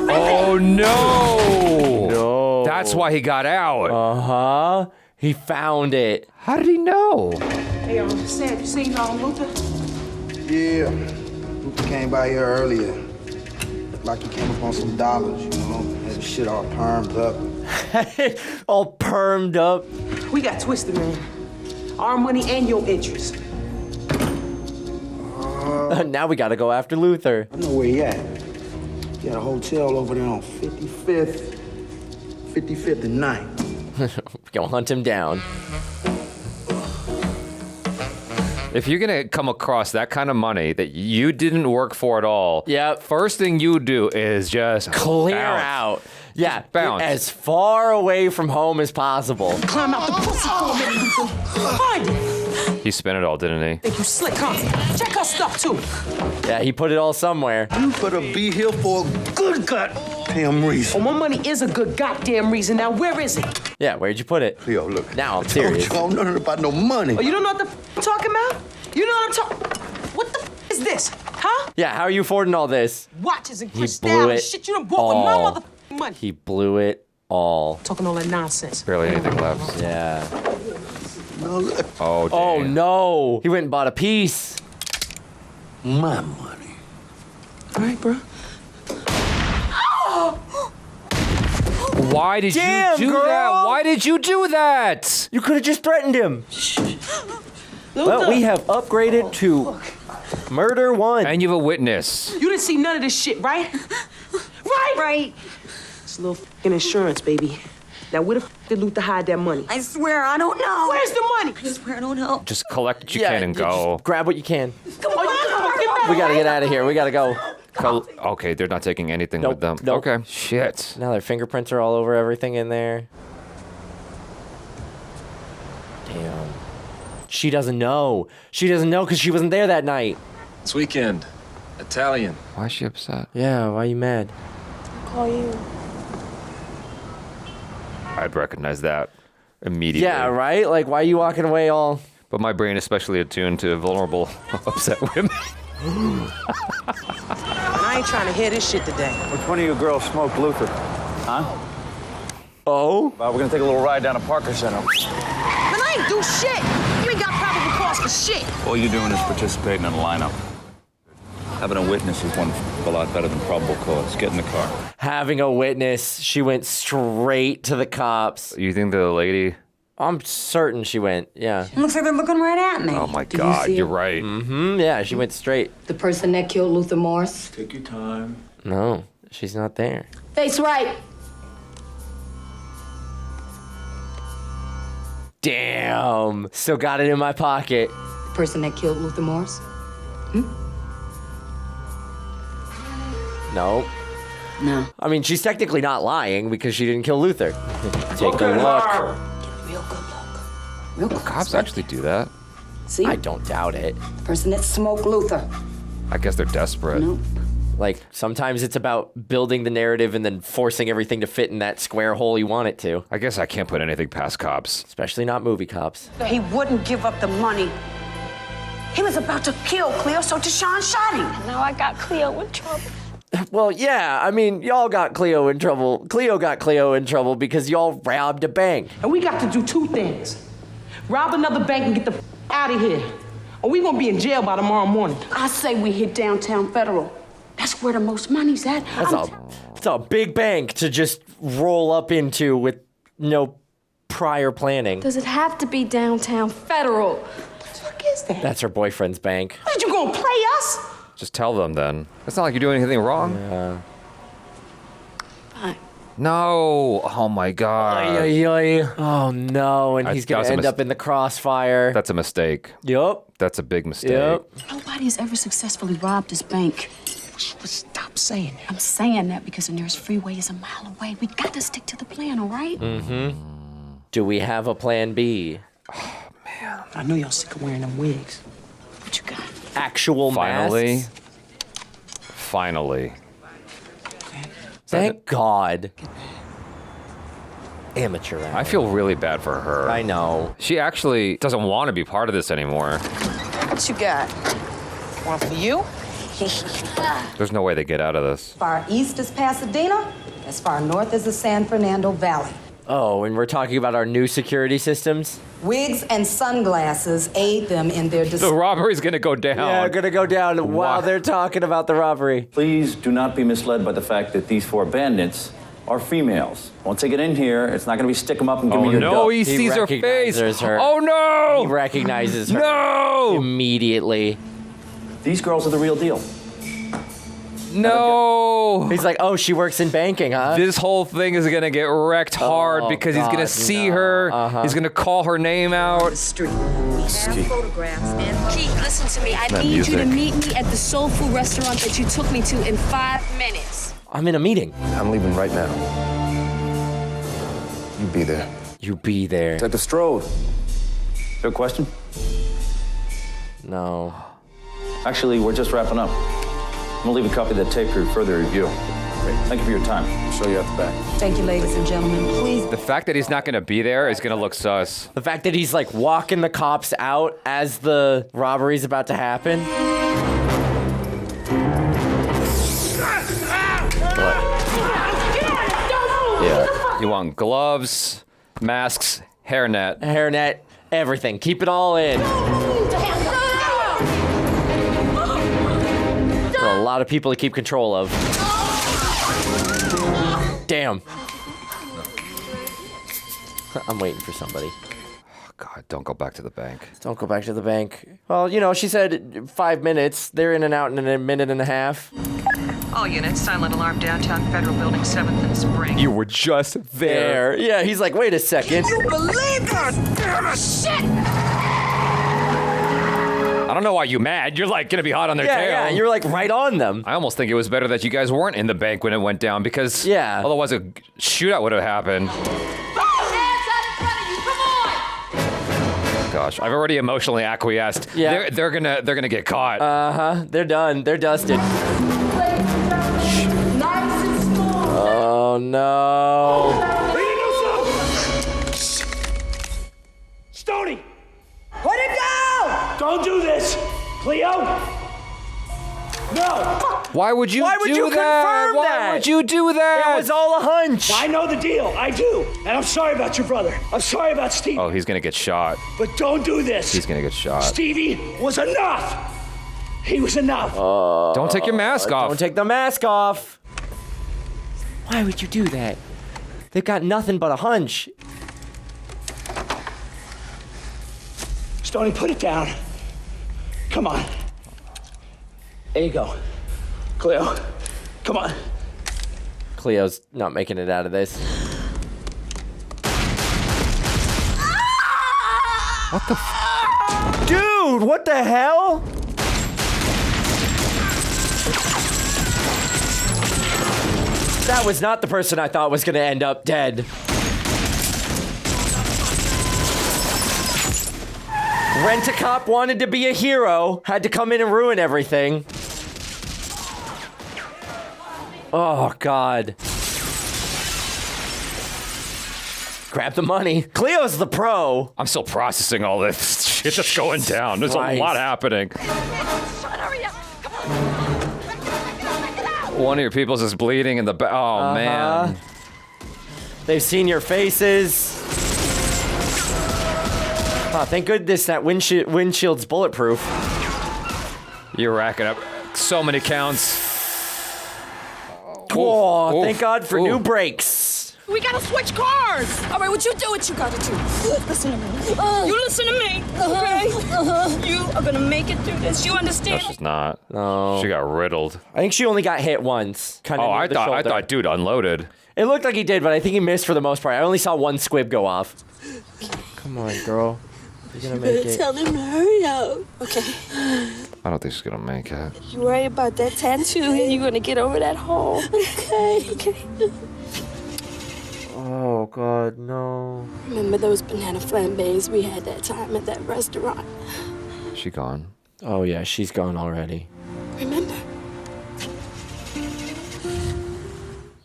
Oh no! No. That's why he got out. Uh-huh. He found it. How did he know? Hey, Sam, you seen Luther? Yeah. Luther came by here earlier. Looked like he came up on some dollars, you know. Had his shit all permed up. All permed up. We got twisted, man. Our money and your interest. Now we gotta go after Luther. I know where he at. He had a hotel over there on 55th and 9th. We're gonna hunt him down. If you're gonna come across that kind of money that you didn't work for at all, Yep. first thing you do is just Clear bounce. out. Yeah, bounce. as far away from home as possible. Climb out the pussy for a minute, Luther. Find it. He spent it all, didn't he? Think you slick, huh? Check her stuff, too. Yeah, he put it all somewhere. You better be here for a good goddamn reason. Oh, my money is a good goddamn reason. Now, where is it? Yeah, where'd you put it? Yo, look. Now I'm Told serious. you I don't know nothing about no money. Oh, you don't know what the I'm talking about? You know what I'm talking... What the is this, huh? Yeah, how are you affording all this? Watches and He crystal blew and it shit you done bought with my all. motherfucking money. He blew it all. Talking all that nonsense. Barely anything left. Yeah. No, look. Oh, damn. Oh no! He went and bought a piece. My money. All right, bro. Why did Damn, you do girl. that? Why did you do that? You could have just threatened him. Well, we have upgraded to murder 1. And you have a witness. You didn't see none of this shit, right? Right? Right. It's a little fucking insurance, baby. Now, where the fuck did Luther hide that money? I swear I don't know. Where's the money? I swear I don't know. Just collect what you can and you go. just grab what you can. Come on, get back. We gotta get out of here. We gotta go. Okay, they're not taking anything Nope, with them. nope. Okay. Shit. Now their fingerprints are all over everything in there. Damn. She doesn't know. She doesn't know because she wasn't there that night. This weekend, Italian. Why is she upset? Yeah, why are you mad? Call you. I'd recognize that immediately. Yeah, right? Like, why are you walking away all... But my brain is especially attuned to vulnerable, upset women. And I ain't trying to hear this shit today. Which one of you girls smoked Luther? Huh? Oh? Well, we're gonna take a little ride down to Parker Center. Man, I ain't do shit. You ain't got probable cause for shit. All you're doing is participating in a lineup. Having a witness is one a lot better than probable cause. Get in the car. Having a witness, she went straight to the cops. You think the lady... I'm certain she went, yeah. Looks like they're looking right at me. Oh my Did God, you see you're it? right. Mm-hmm, yeah, she went straight. The person that killed Luther Morris? Take your time. No, she's not there. Face right. Damn. Still got it in my pocket. The person that killed Luther Morris? No. No. I mean, she's technically not lying because she didn't kill Luther. Take a look. Real close. Cops actually do that. See? I don't doubt it. The person that smoked Luther. I guess they're desperate. Nope. Like, sometimes it's about building the narrative and then forcing everything to fit in that square hole you want it to. I guess I can't put anything past cops. Especially not movie cops. He wouldn't give up the money. He was about to kill Cleo, so Deshaun shot him. Now I got Cleo in trouble. Well, yeah, I mean, y'all got Cleo in trouble. Cleo got Cleo in trouble because y'all robbed a bank. And we got to do two things. Rob another bank and get the out of here. Or we gonna be in jail by tomorrow morning. I say we hit downtown Federal. That's where the most money's at. It's a big bank to just roll up into with no prior planning. Does it have to be downtown Federal? What the fuck is that? That's her boyfriend's bank. What, you gonna play us? Just tell them then. It's not like you're doing anything wrong. Yeah. Fine. No. Oh my God. Oh no, and he's gonna end up in the crossfire. That's a mistake. Yup. That's a big mistake. Yep. Nobody has ever successfully robbed this bank. Stop saying that. I'm saying that because the nearest freeway is a mile away. We got to stick to the plan, all right? Mm-hmm. Do we have a plan B? Oh, man. I know y'all sick of wearing them wigs. What you got? Actual masks? Finally. Thank God. Amateur hour. I feel really bad for her. I know. She actually doesn't want to be part of this anymore. What you got? One for you? There's no way they get out of this. As far east as Pasadena, as far north as the San Fernando Valley. Oh, and we're talking about our new security systems? Wigs and sunglasses aid them in their The robbery's gonna go down. Yeah, gonna go down while they're talking about the robbery. Please do not be misled by the fact that these four bandits are females. Once they get in here, it's not going to be stick them up and give me your no, duck. he sees her face. Her. Oh no! He recognizes her. No! Immediately. These girls are the real deal. No! He's like, oh, she works in banking, huh? This whole thing is gonna get wrecked hard because he's gonna see her. He's gonna call her name out. Street. We have photographs and Keith, listen to me. I need you to meet me at the soul food restaurant that you took me to in 5 minutes. I'm in a meeting. I'm leaving right now. You be there. You be there. Detective Strode. Good question? No. Actually, we're just wrapping up. I'm gonna leave a copy of that tape for your further review. Great. Thank you for your time. I'll show you out the back. Thank you, ladies and gentlemen. Please. The fact that he's not gonna be there is gonna look sus. The fact that he's like walking the cops out as the robbery's about to happen. Yeah. You want gloves, masks, hairnet. Hairnet, everything. Keep it all in. A lot of people to keep control of. Damn. I'm waiting for somebody. God, don't go back to the bank. Don't go back to the bank. Well, you know, she said 5 minutes. They're in and out in a minute and a half. All units, silent alarm downtown Federal Building, 7th and Spring. You were just there. Yeah, he's like, wait a second. Can you believe this? Shit! I don't know why you're mad. You're like gonna be hot on their tail. Yeah, you're like right on them. I almost think it was better that you guys weren't in the bank when it went down because otherwise a shootout would have happened. Gosh, I've already emotionally acquiesced. Yeah. They're gonna get caught. They're done. They're dusted. Oh no. Stoney! Put it down! Don't do this! Cleo! No! Why would you Why would do you that? confirm Why that? would you do that? It was all a hunch. I know the deal. I do. And I'm sorry about your brother. I'm sorry about Steve. Oh, he's gonna get shot. But don't do this. He's gonna get shot. Stevie was enough. He was enough. Don't take your mask off. Don't take the mask off. Why would you do that? They've got nothing but a hunch. Stoney, put it down. Come on. There you go. Cleo, come on. Cleo's not making it out of this. What the Dude, what the hell? That was not the person I thought was gonna end up dead. Rent-A-Cop wanted to be a hero, had to come in and ruin everything. Oh, God. Grab the money. Cleo's the pro. I'm still processing all this shit that's going down. There's a lot happening. One of your people's is bleeding in the back. Oh, man. They've seen your faces. Oh, thank goodness that windshield's bulletproof. You're racking up so many counts. Oh, thank God for new brakes. We gotta switch cars. All right, what you do, what you gotta do. Listen to me. You listen to me, okay? You are gonna make it through this. You understand? No, she's not. No. She got riddled. I think she only got hit once. I thought dude unloaded. It looked like he did, but I think he missed for the most part. I only saw one squib go off. Come on, girl. You're gonna make it. Tell him to hurry up, okay? I don't think she's gonna make it. You worry about that tattoo and you're gonna get over that hole, okay? Oh, God, no. Remember those banana flambés we had that time at that restaurant? She gone. Oh, yeah, she's gone already. Remember?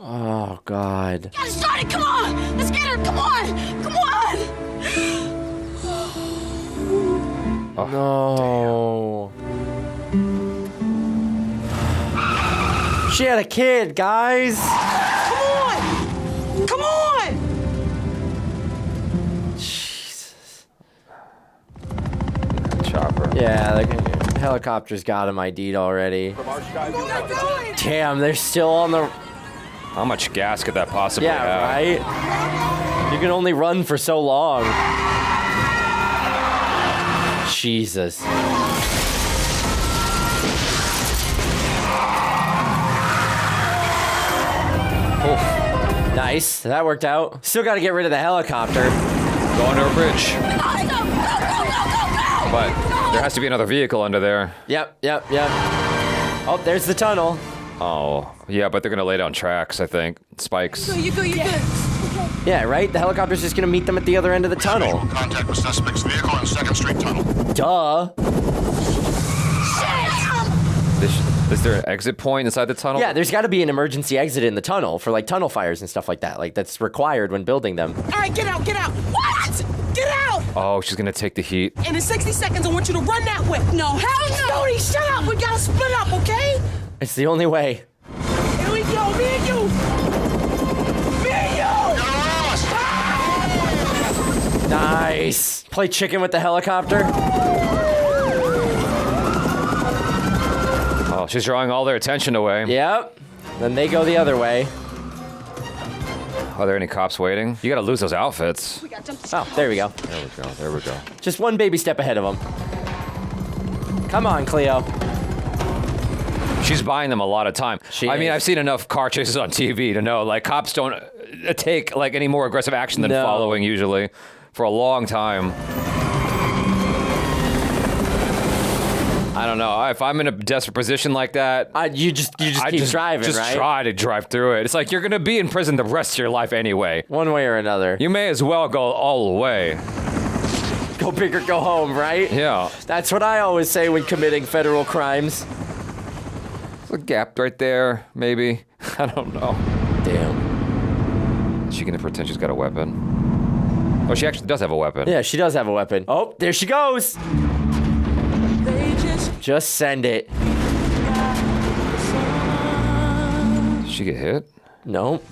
Oh, God. Get it started, come on! Let's get her, come on! Come on! Oh, no. She had a kid, guys. Come on! Come on! Jesus. Chopper. Yeah, the helicopter's got him ID'd already. Damn, they're still on the... How much gas could that possibly have? Yeah, right? You can only run for so long. Jesus. Nice, that worked out. Still got to get rid of the helicopter. Go under a bridge. But there has to be another vehicle under there. Yep. Oh, there's the tunnel. Oh, yeah, but they're gonna lay down tracks, I think. Spikes. You're good. Yeah, right? The helicopter's just gonna meet them at the other end of the tunnel. Contact with suspect's vehicle in 2nd Street tunnel. Duh. Is there an exit point inside the tunnel? Yeah, there's got to be an emergency exit in the tunnel for like tunnel fires and stuff like that. Like that's required when building them. All right, get out. What? Get out! Oh, she's gonna take the heat. And in 60 seconds, I want you to run that way. No, hell no! Stoney, shut up! We gotta split up, okay? It's the only way. Here we go, me and you! Nice. Play chicken with the helicopter. Oh, she's drawing all their attention away. Yep. Then they go the other way. Are there any cops waiting? You gotta lose those outfits. Oh, there we go. There we go. Just one baby step ahead of them. Come on, Cleo. She's buying them a lot of time. I mean, I've seen enough car chases on TV to know, like, cops don't take, like, any more aggressive action than following, usually, for a long time. I don't know. If I'm in a desperate position like that, you just keep driving, just right? try to drive through it. It's like you're gonna be in prison the rest of your life anyway. One way or another. You may as well go all the way. Go big or go home, right? Yeah. That's what I always say when committing federal crimes. There's a gap right there, maybe. I don't know. Damn. Is she gonna pretend she's got a weapon? Oh, she actually does have a weapon. Yeah, she does have a weapon. Oh, there she goes. Just send it. Did she get hit? Nope.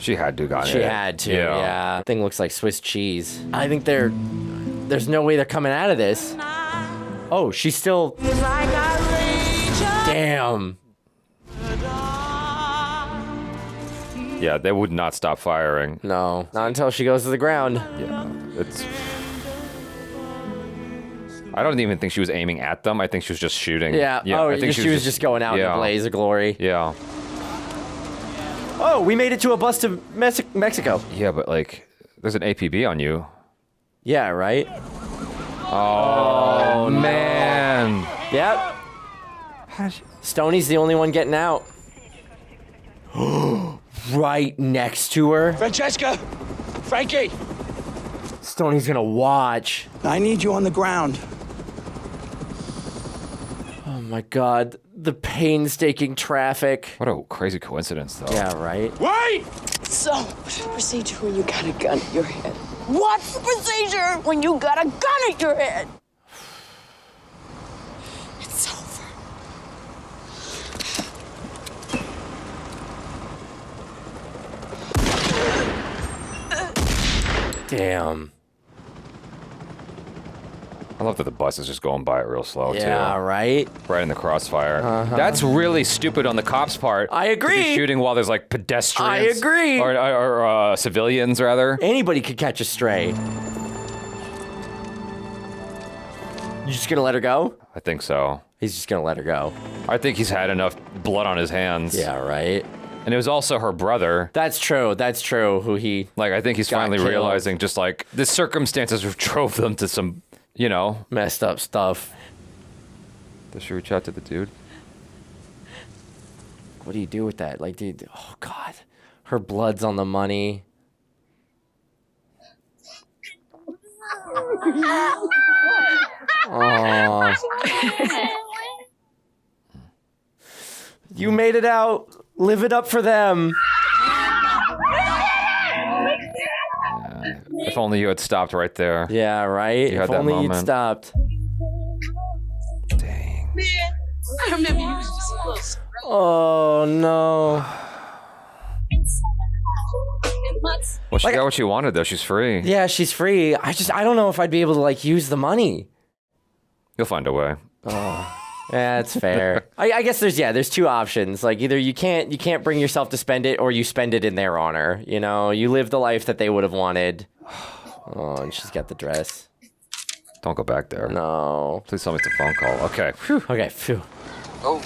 She had to got hit. She had to, yeah. Thing looks like Swiss cheese. I think there's no way they're coming out of this. Oh, she's still... Damn. Yeah, they would not stop firing. No, not until she goes to the ground. Yeah, it's... I don't even think she was aiming at them. I think she was just shooting. Yeah. Oh, I think she was just going out in a blaze of glory. Yeah. Oh, we made it to a bus to Mexico. Yeah, but like, there's an APB on you. Yeah, right? Oh, man. Yep. Stoney's the only one getting out. right next to her. Francesca! Frankie! Stoney's gonna watch. I need you on the ground. Oh my God. The painstaking traffic. What a crazy coincidence, though. Yeah, right? Wait! So, what's the procedure when you got a gun at your head? What's the procedure when you got a gun at your head? It's over. Damn. I love that the bus is just going by it real slow, too. Yeah, right? Right in the crossfire. That's really stupid on the cops' part. I agree. To be shooting while there's, like, pedestrians. I agree. Or civilians, rather. Anybody could catch a stray. You just gonna let her go? I think so. He's just gonna let her go. I think he's had enough blood on his hands. Yeah, right? And it was also her brother. That's true. Who he... Like, I think he's finally killed. realizing just, like, the circumstances drove them to some... You know, messed up stuff. Does she reach out to the dude? What do you do with that? Like, dude, oh God, her blood's on the money. Oh, you made it out. Live it up for them. If only you had stopped right there. Yeah, right? You had if that only moment. you'd stopped. Dang. I remember you was just a little scrub. Oh, no. Well, she got what she wanted, though. She's free. Yeah, she's free. I don't know if I'd be able to, like, use the money. You'll find a way. Oh. Yeah, that's fair. I guess there's two options. Like, either you can't bring yourself to spend it, or you spend it in their honor. You know, you live the life that they would have wanted. Oh, and she's got the dress. Don't go back there. No. Please tell me it's a phone call. Okay. Phew. Okay. Phew. Oh.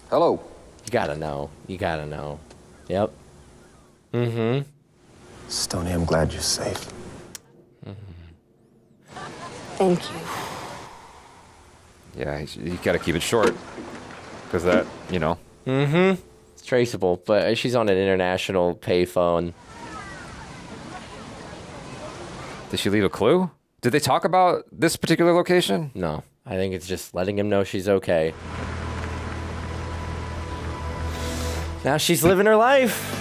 Hello. You gotta know. Yep. Mm-hmm. Stoney, I'm glad you're safe. Thank you. Yeah, you gotta keep it short. Because that, you know. Mm-hmm. It's traceable, but she's on an international payphone. Did she leave a clue? Did they talk about this particular location? No. I think it's just letting him know she's okay. Now she's living her life.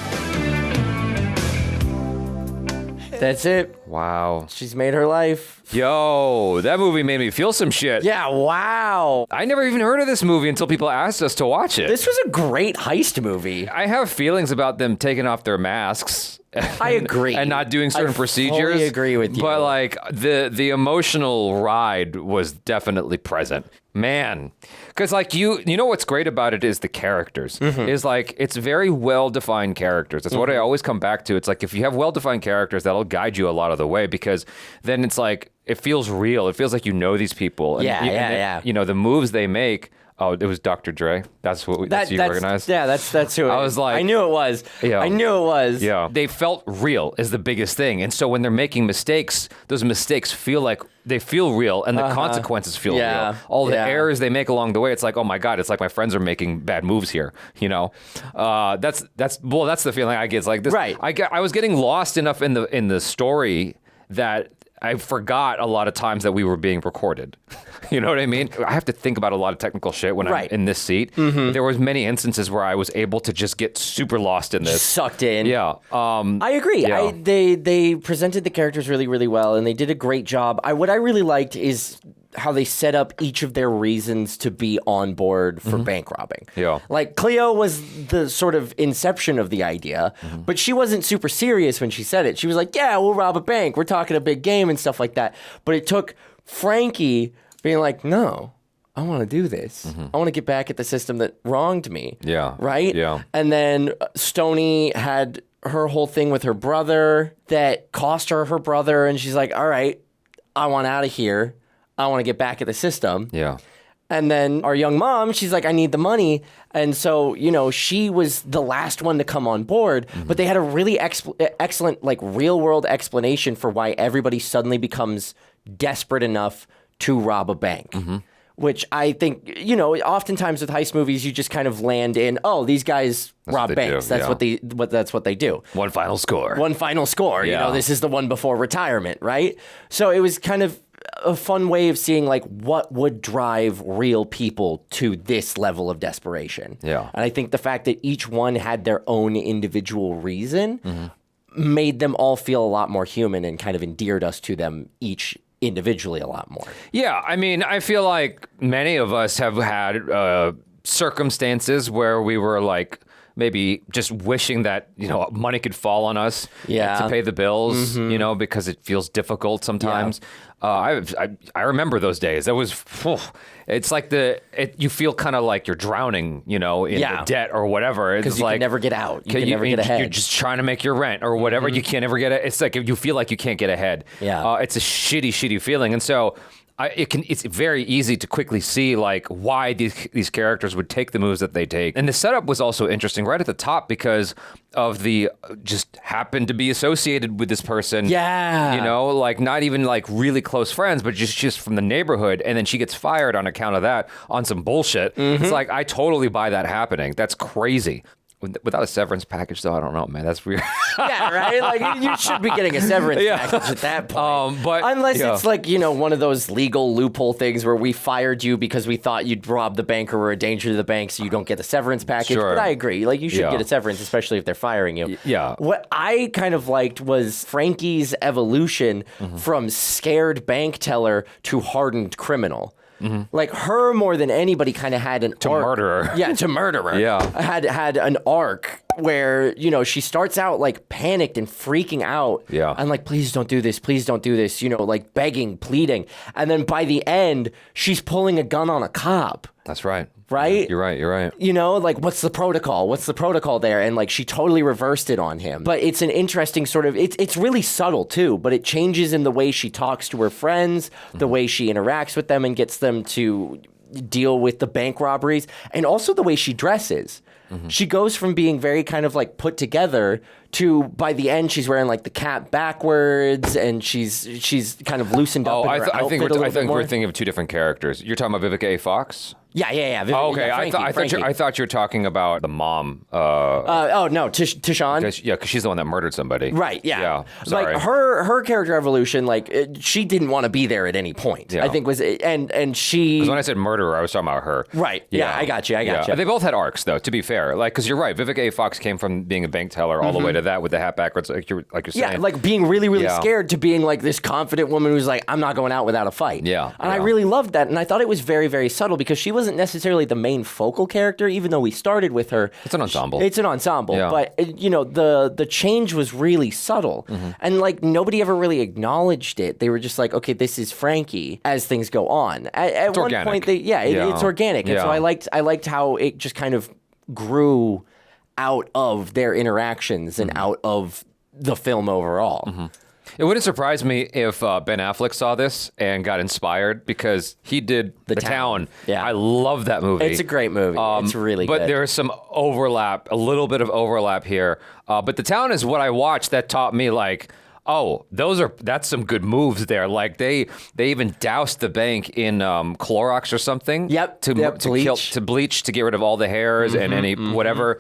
That's it. Wow. She's made her life. Yo, that movie made me feel some shit. Yeah, wow. I never even heard of this movie until people asked us to watch it. This was a great heist movie. I have feelings about them taking off their masks. I agree. And not doing certain procedures. I agree with you. But like the emotional ride was definitely present. Man. Because like you know what's great about it is the characters. Is like it's very well-defined characters. That's what I always come back to. It's like if you have well-defined characters, that'll guide you a lot of the way because then it's like it feels real. It feels like you know these people. And, yeah. You know, the moves they make. Oh, it was Dr. Dre. That's what you recognized? Yeah, that's who. I was like, I knew it was. Yeah. I knew it was. Yeah. They felt real is the biggest thing. And so when they're making mistakes, those mistakes feel like they feel real and the consequences feel real. All the errors they make along the way, it's like, oh my God, it's like my friends are making bad moves here. You know? That's the feeling I get. It's like this. Right. I was getting lost enough in the story that I forgot a lot of times that we were being recorded. You know what I mean? I have to think about a lot of technical shit when I'm in this seat. There was many instances where I was able to just get super lost in this. Just sucked in. Yeah. I agree. Yeah. They presented the characters really, really well, and they did a great job. What I really liked is how they set up each of their reasons to be on board for bank robbing. Yeah. Like, Cleo was the sort of inception of the idea, but she wasn't super serious when she said it. She was like, yeah, we'll rob a bank. We're talking a big game and stuff like that. But it took Frankie being like, no, I want to do this. I want to get back at the system that wronged me. Yeah. Right? Yeah. And then Stoney had her whole thing with her brother that cost her brother. And she's like, all right, I want out of here. I want to get back at the system. Yeah. And then our young mom, she's like, I need the money. And so, you know, she was the last one to come on board, but they had a really excellent, like, real world explanation for why everybody suddenly becomes desperate enough to rob a bank. which I think, oftentimes with heist movies, you just kind of land in, oh, these guys rob banks. That's what they do. One final score. One final score. Yeah. This is the one before retirement, right? So it was kind of a fun way of seeing like what would drive real people to this level of desperation. Yeah. And I think the fact that each one had their own individual reason made them all feel a lot more human and kind of endeared us to them each individually a lot more. Yeah, I mean, I feel like many of us have had circumstances where we were like maybe just wishing that, money could fall on us to pay the bills, because it feels difficult sometimes. I remember those days. That was, it's like you feel kind of like you're drowning, in the debt or whatever. Because you like, can never get out. You can never get ahead. You're just trying to make your rent or whatever. You can't ever get it. It's like you feel like you can't get ahead. Yeah. It's a shitty feeling. And so it's very easy to quickly see like why these characters would take the moves that they take. And the setup was also interesting right at the top because of the just happened to be associated with this person. Yeah. Like not even like really close friends, but just from the neighborhood. And then she gets fired on account of that on some bullshit. It's like, I totally buy that happening. That's crazy. Without a severance package, though, I don't know, man. That's weird. Yeah, right? Like, you should be getting a severance package at that point. Unless it's like, one of those legal loophole things where we fired you because we thought you'd robbed the bank or were a danger to the bank, so you don't get a severance package. Sure. But I agree. Like, you should get a severance, especially if they're firing you. Yeah. What I kind of liked was Frankie's evolution from scared bank teller to hardened criminal. Like her more than anybody kind of had an arc. Murderer. Yeah, to murderer. Yeah. Had an arc where, she starts out like panicked and freaking out. Yeah. And like, please don't do this. Please don't do this. Like begging, pleading. And then by the end, she's pulling a gun on a cop. That's right. Right? You're right. Like, what's the protocol? What's the protocol there? And like, she totally reversed it on him. But it's an interesting sort of, it's really subtle too, but it changes in the way she talks to her friends, the way she interacts with them and gets them to deal with the bank robberies, and also the way she dresses. She goes from being very kind of like put together to, by the end, she's wearing like the cap backwards and she's kind of loosened up. I think we're thinking of two different characters. You're talking about Vivica A. Fox? Yeah. Okay, Frankie. I thought you were talking about the mom. No, Tishawn. Because she's the one that murdered somebody. Right. Yeah. Sorry. Like her character evolution, like she didn't want to be there at any point. Yeah. I think and she. Because when I said murderer, I was talking about her. Right. Yeah. I got you. They both had arcs, though. To be fair, like because you're right, Vivica A. Fox came from being a bank teller all the way to that with the hat backwards, like you're saying. Yeah, like being really, really scared to being like this confident woman who's like, I'm not going out without a fight. Yeah. And I really loved that, and I thought it was very, very subtle because she wasn't necessarily the main focal character, even though we started with her. It's an ensemble. Yeah. But the change was really subtle, and like nobody ever really acknowledged it. They were just like, okay, this is Frankie as things go on. At one organic. point, it's organic, and so I liked how it just kind of grew out of their interactions and out of the film overall. It wouldn't surprise me if Ben Affleck saw this and got inspired because he did The Town. Yeah. I love that movie. It's a great movie. It's really good. But there's some overlap, a little bit of overlap here. But The Town is what I watched that taught me like, oh, that's some good moves there. Like they even doused the bank in Clorox or something. Yep. To bleach to get rid of all the hairs and any whatever.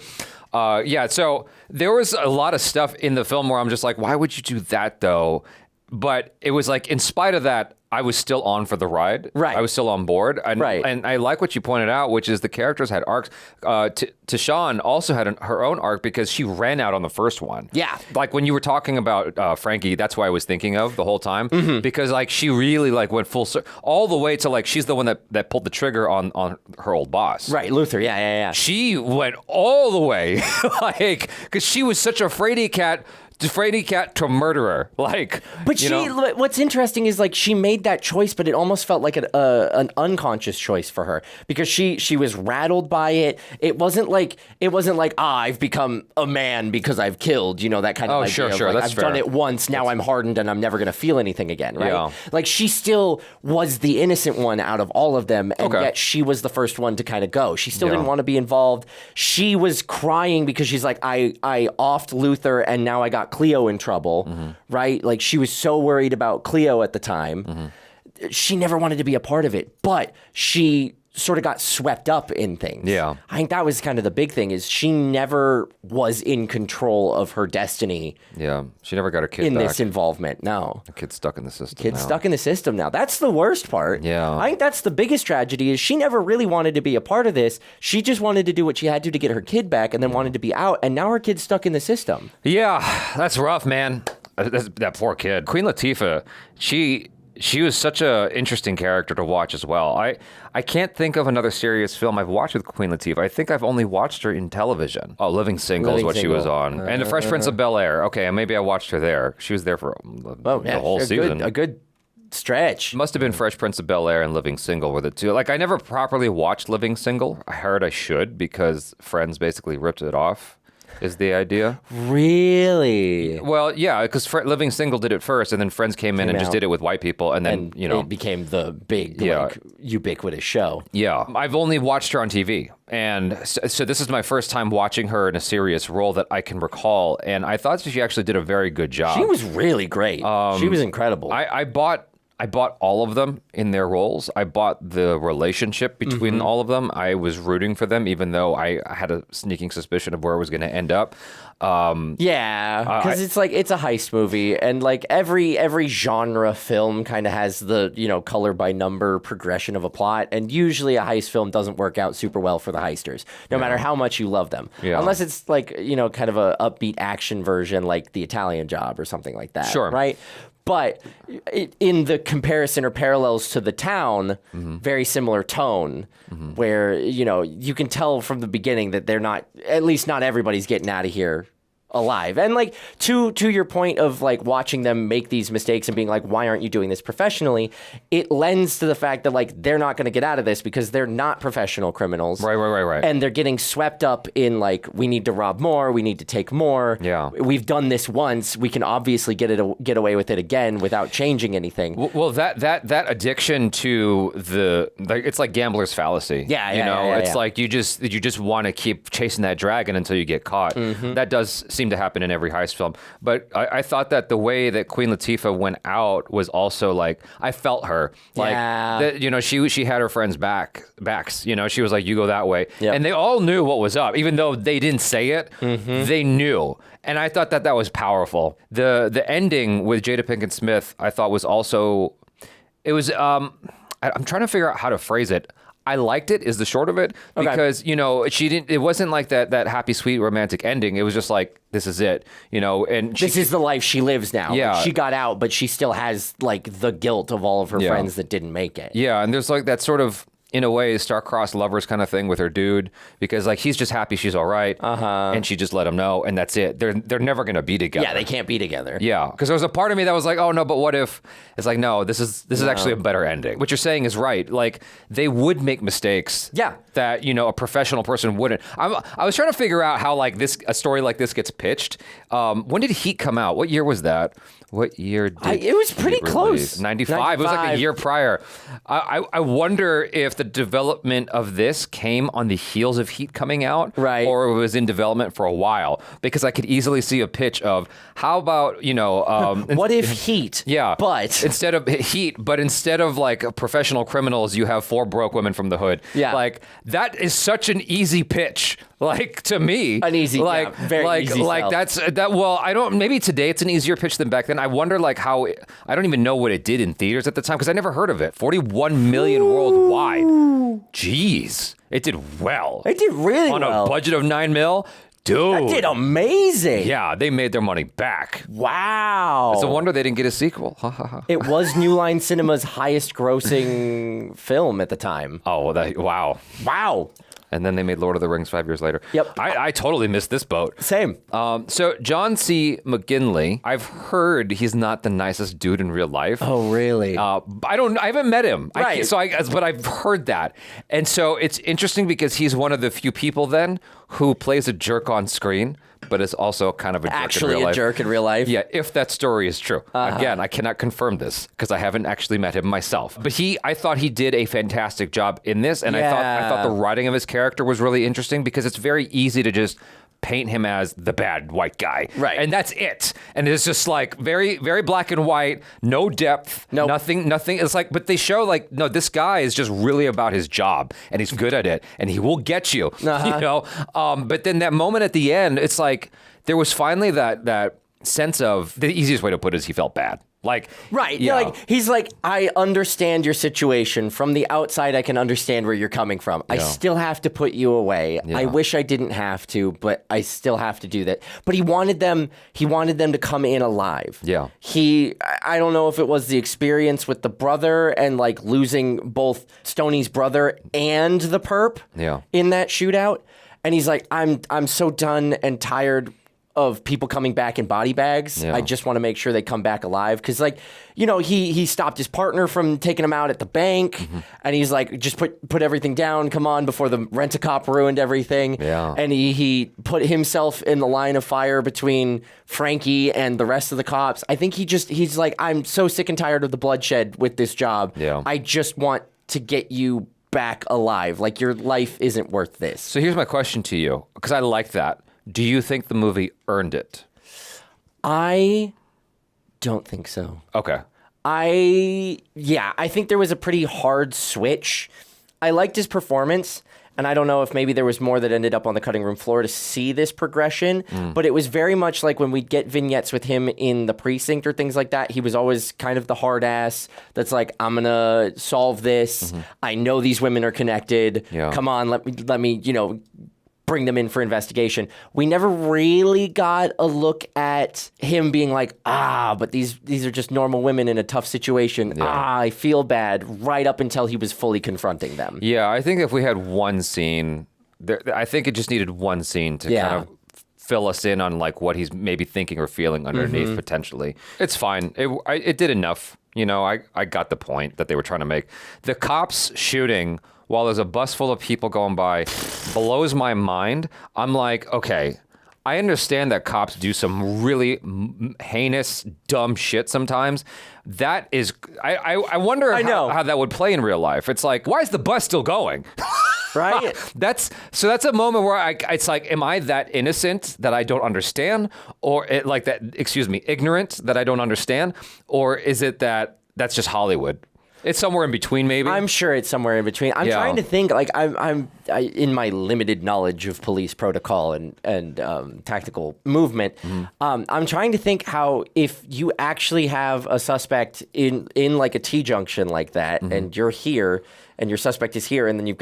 So there was a lot of stuff in the film where I'm just like, why would you do that though? But it was like, in spite of that, I was still on for the ride. Right. I was still on board. And I like what you pointed out, which is the characters had arcs. Tishawn also had her own arc because she ran out on the first one. Yeah. Like when you were talking about Frankie, that's why I was thinking of the whole time. Because like she really like went full circle all the way to like she's the one that pulled the trigger on her old boss. Right, Luther. Yeah. She went all the way, like because she was such a fraidy cat to murderer. Like, but what's interesting is like she made that choice, but it almost felt like an unconscious choice for her because she was rattled by it. It wasn't like I've become a man because I've killed, that kind of idea. Sure, like, that's I've fair. done it once, now I'm hardened and I'm never gonna feel anything again, right? Yeah. Like she still was the innocent one out of all of them, and yet she was the first one to kind of go. She still didn't want to be involved. She was crying because she's like, I offed Luther and now I got Cleo in trouble, right? Like she was so worried about Cleo at the time. she never wanted to be a part of it, but she sort of got swept up in things. Yeah. I think that was kind of the big thing is she never was in control of her destiny. Yeah. She never got her kid in back. this involvement. No. The kid's stuck in the system Kid's now. stuck in the system now. That's the worst part. Yeah. I think that's the biggest tragedy is she never really wanted to be a part of this. She just wanted to do what she had to get her kid back and then wanted to be out. And now her kid's stuck in the system. Yeah. That's rough, man. That poor kid. Queen Latifah, she was such a interesting character to watch as well. I can't think of another serious film I've watched with Queen Latifah. I think I've only watched her in television. Oh, Living Single is what she was on. And The Fresh Prince of Bel-Air. Okay, maybe I watched her there. She was there for the whole season. A good stretch. Must have been Fresh Prince of Bel-Air and Living Single were the two. Like, I never properly watched Living Single. I heard I should because Friends basically ripped it off. Is the idea. Really? Well, yeah, because Living Single did it first, and then Friends came in and just did it with white people, and then, it became the big, like, ubiquitous show. Yeah. I've only watched her on TV, and so this is my first time watching her in a serious role that I can recall, and I thought she actually did a very good job. She was really great. She was incredible. I bought all of them in their roles. I bought the relationship between all of them. I was rooting for them, even though I had a sneaking suspicion of where it was going to end up. Yeah, because it's like it's a heist movie, and like every genre film kind of has the color by number progression of a plot, and usually a heist film doesn't work out super well for the heisters, no matter how much you love them, unless it's like kind of a upbeat action version like The Italian Job or something like that. Sure, right. But in the comparison or parallels to The Town, very similar tone, where, you can tell from the beginning that they're not, at least not everybody's getting out of here alive. And like to your point of like watching them make these mistakes and being like, why aren't you doing this professionally? It lends to the fact that like they're not going to get out of this because they're not professional criminals. Right. And they're getting swept up in like, we need to rob more, we need to take more. Yeah. We've done this once, we can obviously get away with it again without changing anything. Well, that addiction to it's like gambler's fallacy. Yeah. It's like you just want to keep chasing that dragon until you get caught. That does seem to happen in every heist film. But I thought that the way that Queen Latifah went out was also like, I felt her. Like, that, she had her friends' backs. She was like, you go that way. Yep. And they all knew what was up. Even though they didn't say it, they knew. And I thought that was powerful. The ending with Jada Pinkett Smith, I thought was also, it was, I'm trying to figure out how to phrase it. I liked it, is the short of it, because, it wasn't like that happy, sweet, romantic ending. It was just like, this is it, and this is the life she lives now. Yeah. Like, she got out, but she still has like the guilt of all of her friends that didn't make it. Yeah. And there's like that sort of, in a way, star-crossed lovers kind of thing with her dude, because like he's just happy she's all right, and she just let him know, and that's it. They're never gonna be together. Yeah, they can't be together. Yeah, because there was a part of me that was like, oh no, but what if? It's like, no, this is actually a better ending. What you're saying is right. Like they would make mistakes. Yeah. That a professional person wouldn't. I was trying to figure out how like a story like this gets pitched. When did Heat come out? What year was that? What year did it was pretty close. 95. It was like the year prior. I wonder if the development of this came on the heels of Heat coming out, right? Or it was in development for a while, because I could easily see a pitch of how about what if Heat? Yeah, but instead of like professional criminals, you have 4 broke women from the hood. Yeah, like that is such an easy pitch. Like to me, an easy, very easy like sell. that's that. Well, I don't. Maybe today it's an easier pitch than back then. I wonder like how. I don't even know what it did in theaters at the time because I never heard of it. 41 million worldwide. Jeez, it did well. It did really well on a budget of $9 million. Dude, that did amazing. Yeah, they made their money back. Wow. It's a wonder they didn't get a sequel. It was New Line Cinema's highest grossing film at the time. Oh, wow. And then they made Lord of the Rings 5 years later. Yep. I totally missed this boat. Same. So John C. McGinley, I've heard he's not the nicest dude in real life. Oh, really? I haven't met him. Right. But I've heard that. And so it's interesting because he's one of the few people then who plays a jerk on screen, but is also kind of a jerk in real life. Actually a jerk in real life? Yeah, if that story is true. Again, I cannot confirm this because I haven't actually met him myself. But I thought he did a fantastic job in this, and I thought the writing of his character was really interesting because it's very easy to just paint him as the bad white guy. Right. And that's it. And it's just like very, very black and white, no depth, nothing. It's like, but they show like, no, this guy is just really about his job and he's good at it and he will get you, you know? But then that moment at the end, it's like, there was finally that sense of, the easiest way to put it is he felt bad. Like, right. Yeah. Like, he's like, I understand your situation. From the outside, I can understand where you're coming from. I still have to put you away. I wish I didn't have to, but I still have to do that. But he wanted them to come in alive. Yeah. I don't know if it was the experience with the brother and like losing both Stoney's brother and the perp in that shootout. And he's like, I'm so done and tired of people coming back in body bags. I just want to make sure they come back alive. Because, like, you know, he stopped his partner from taking him out at the bank. And he's like, just put everything down. Come on, before the rent-a-cop ruined everything. Yeah. And he put himself in the line of fire between Frankie and the rest of the cops. I think he's like, I'm so sick and tired of the bloodshed with this job. I just want to get you back alive. Like, your life isn't worth this. So here's my question to you, because I like that. Do you think the movie earned it? I don't think so. Okay. I think there was a pretty hard switch. I liked his performance, and I don't know if maybe there was more that ended up on the cutting room floor to see this progression, but it was very much like when we'd get vignettes with him in the precinct or things like that, he was always kind of the hard ass that's like, I'm gonna solve this. I know these women are connected. Come on, let me, you know, bring them in for investigation. We never really got a look at him being like, but these are just normal women in a tough situation. I feel bad, right up until he was fully confronting them. Yeah, I think if we had one scene, I think it just needed one scene to kind of fill us in on like what he's maybe thinking or feeling underneath potentially. It's fine. It did enough. You know, I got the point that they were trying to make. The cops shooting while there's a bus full of people going by blows my mind. I'm like, okay, I understand that cops do some really heinous, dumb shit sometimes. That is, I wonder how that would play in real life. It's like, why is the bus still going? Right? That's a moment where it's like, am I that innocent that I don't understand? Or ignorant that I don't understand? Or is it that's just Hollywood? It's somewhere in between, maybe. I'm sure it's somewhere in between. I'm trying to think. Like I'm in my limited knowledge of police protocol and tactical movement. I'm trying to think how if you actually have a suspect in like a T-junction like that, and you're here, and your suspect is here, and then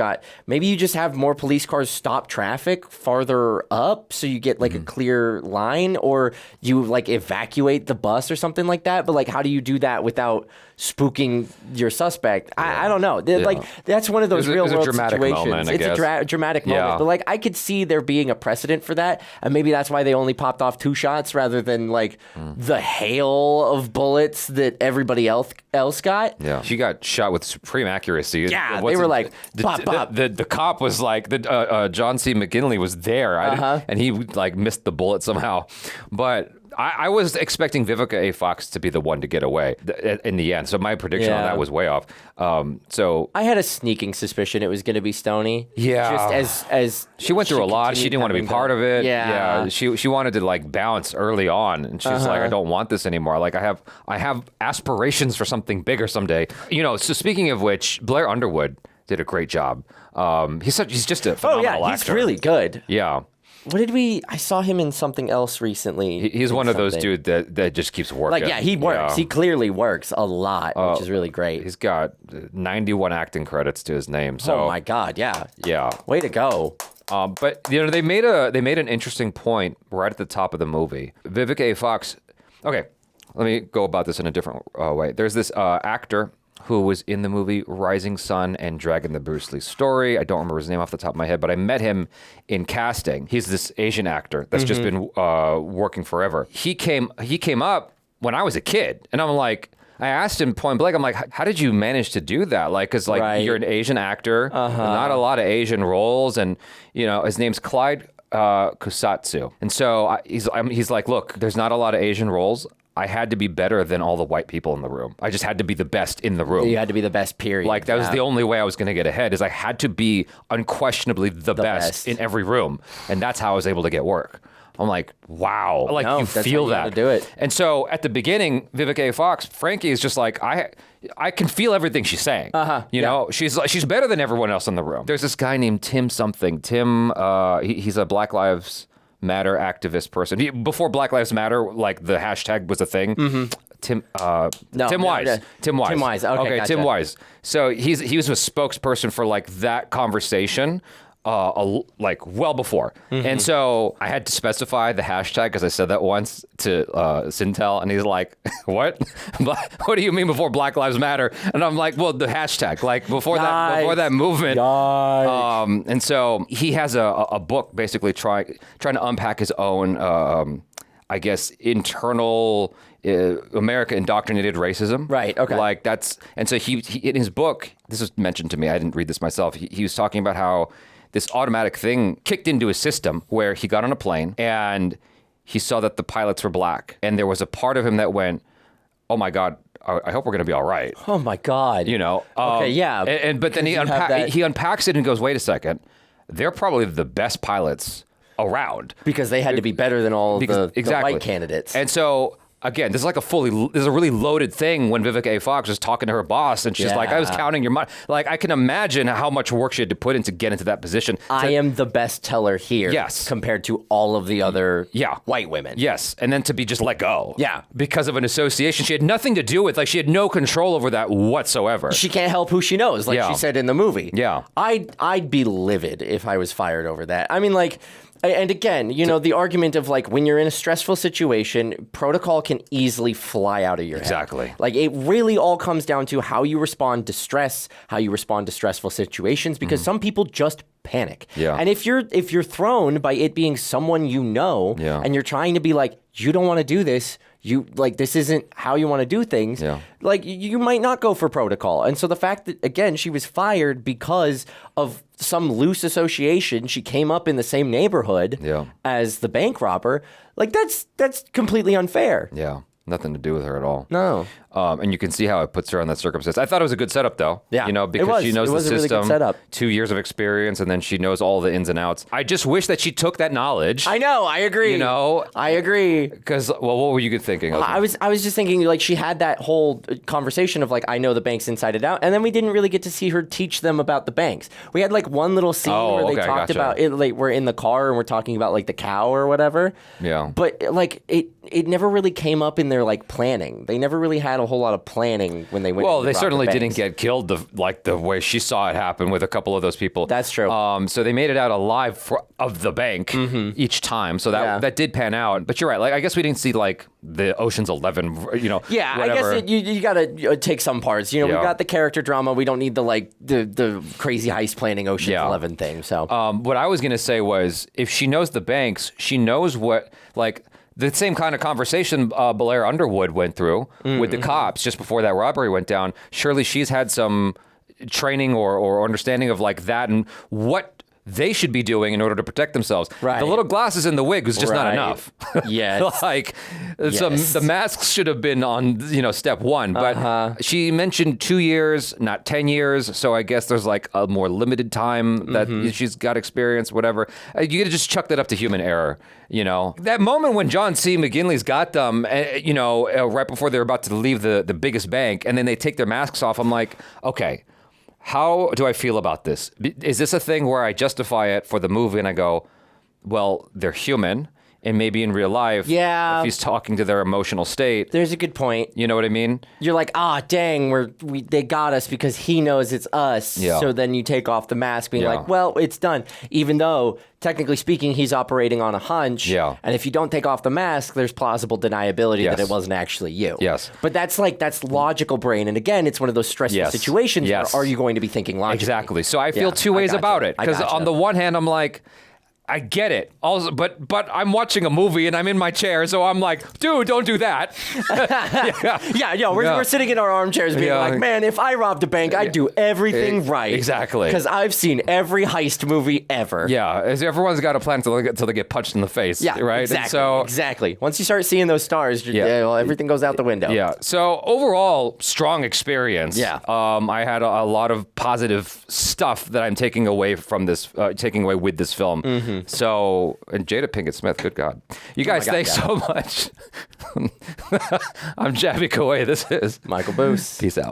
maybe you just have more police cars stop traffic farther up, so you get like a clear line, or you like evacuate the bus or something like that. But like, how do you do that without spooking your suspect? I don't know. Like, that's one of those real world situations. It's a dramatic moment. But like, I could see there being a precedent for that, and maybe that's why they only popped off 2 shots rather than like the hail of bullets that everybody else got. Yeah, she got shot with supreme accuracy. Yeah, they were like, pop, pop. The cop was like, John C. McGinley was there, and he like missed the bullet somehow. But I was expecting Vivica A. Fox to be the one to get away in the end. So my prediction on that was way off. So I had a sneaking suspicion it was going to be Stoney. Yeah, just as she went through a lot. She didn't want to be part of it. Yeah. She wanted to like bounce early on, and she's like, I don't want this anymore. Like I have aspirations for something bigger someday. You know. So speaking of which, Blair Underwood did a great job. He's just a phenomenal actor. He's really good. Yeah. I saw him in something else recently. He's one of those dudes that just keeps working. Like, yeah, he works. Yeah. He clearly works a lot, which is really great. He's got 91 acting credits to his name. So, oh my God, yeah. Yeah. Way to go. But you know, they made an interesting point right at the top of the movie. Vivica A. Fox. Okay, let me go about this in a different way. There's this actor who was in the movie Rising Sun and Dragon the Bruce Lee Story. I don't remember his name off the top of my head, but I met him in casting. He's this Asian actor that's just been working forever. He came up when I was a kid, and I'm like, I asked him point blank, I'm like, how did you manage to do that? Like, because like you're an Asian actor, not a lot of Asian roles, and you know, his name's Clyde Kusatsu. And so he's like, look, there's not a lot of Asian roles. I had to be better than all the white people in the room. I just had to be the best in the room. You had to be the best, period. Like, that was the only way I was going to get ahead, is I had to be unquestionably the best in every room. And that's how I was able to get work. I'm like, wow. Like, you feel that. You do it. And so at the beginning, Vivica A. Fox, Frankie is just like, I can feel everything she's saying. You know, she's better than everyone else in the room. There's this guy named Tim something. Tim, he's a Black Lives Matter activist person. Before Black Lives Matter, like, the hashtag was a thing. Tim Wise. Tim Wise. Okay, gotcha. Tim Wise. So he was a spokesperson for, like, that conversation. Like, well before. And so I had to specify the hashtag because I said that once to Sintel, and he's like, what? What do you mean before Black Lives Matter? And I'm like, well, the hashtag, like, before that movement. And so he has a book basically trying to unpack his own, I guess, internal America indoctrinated racism. Right, okay. Like, and so he in his book, this was mentioned to me, I didn't read this myself, he was talking about how this automatic thing kicked into his system where he got on a plane and he saw that the pilots were black. And there was a part of him that went, oh my God, I hope we're going to be all right. Oh my God. You know? Okay, yeah. But then he unpacks it and goes, wait a second. They're probably the best pilots around. Because they had to be better than all the white candidates. And so, again, this is like this is a really loaded thing when Vivica A. Fox was talking to her boss, and she's like, I was counting your money. Like, I can imagine how much work she had to put in to get into that position. I am the best teller here. Yes. Compared to all of the other white women. Yes. And then to be just let go. Yeah. Because of an association she had nothing to do with. Like, she had no control over that whatsoever. She can't help who she knows, like she said in the movie. Yeah. I'd be livid if I was fired over that. I mean, like... And again, you know, the argument of, like, when you're in a stressful situation, protocol can easily fly out of your head. Exactly. Like, it really all comes down to how you respond to stress, how you respond to stressful situations, because some people just panic. Yeah. And if you're thrown by it being someone you know, and you're trying to be like, you don't want to do this, this isn't how you want to do things, like, you might not go for protocol. And so the fact that, again, she was fired because of some loose association, she came up in the same neighborhood as the bank robber, like, that's completely unfair. Yeah. Nothing to do with her at all. No. And you can see how it puts her on that circumstance. I thought it was a good setup, though. Yeah. You know, because she knows the system. It was a really good setup. 2 years of experience, and then she knows all the ins and outs. I just wish that she took that knowledge. I know. I agree. You know? I agree. Because, well, what were you thinking? I was just thinking, like, she had that whole conversation of, like, I know the banks inside and out, and then we didn't really get to see her teach them about the banks. We had, like, one little scene where they talked about it, like, we're in the car and we're talking about, like, the cow or whatever. Yeah. But, like, it never really came up in their, like, planning. They never really had a whole lot of planning when they went. Well, they certainly didn't get killed the way she saw it happen with a couple of those people. That's true. So they made it out alive of the bank each time. So that did pan out. But you're right. Like, I guess we didn't see, like, the Ocean's 11. You know. Yeah, whatever. I guess you gotta take some parts. You know, we got the character drama. We don't need the crazy heist planning Ocean's 11 thing. So what I was gonna say was, if she knows the banks, she knows what, like, the same kind of conversation Blair Underwood went through with the cops just before that robbery went down. Surely she's had some training or understanding of, like, that and what they should be doing in order to protect themselves. Right. The little glasses in the wig was just not enough. Yes. Like, the masks should have been on, you know, step one. But she mentioned 2 years, not 10 years. So I guess there's, like, a more limited time that she's got experience, whatever. You gotta just chuck that up to human error, you know. That moment when John C. McGinley's got them, you know, right before they're about to leave the biggest bank, and then they take their masks off, I'm like, okay, how do I feel about this? Is this a thing where I justify it for the movie and I go, well, they're human, and maybe in real life, if he's talking to their emotional state. There's a good point. You know what I mean? You're like, dang, they got us because he knows it's us. Yeah. So then you take off the mask being like, well, it's done. Even though, technically speaking, he's operating on a hunch. Yeah. And if you don't take off the mask, there's plausible deniability that it wasn't actually you. Yes. But that's logical brain. And again, it's one of those stressful situations where are you going to be thinking logically? Exactly. So I feel two ways about it. Because on the one hand, I'm like, I get it. Also, but I'm watching a movie and I'm in my chair, so I'm like, dude, don't do that. We're sitting in our armchairs being like, man, if I robbed a bank, I'd do everything right. Exactly. Because I've seen every heist movie ever. Yeah, everyone's got a plan until they get punched in the face. Yeah, right. Exactly. Exactly. Once you start seeing those stars, everything goes out the window. Yeah. So overall, strong experience. Yeah. I had a lot of positive stuff that I'm taking away from this, with this film. Mm-hmm. So, and Jada Pinkett Smith, good God. You guys, thanks so much. I'm Jaby Koay. This is Michael BOOSE. Peace out.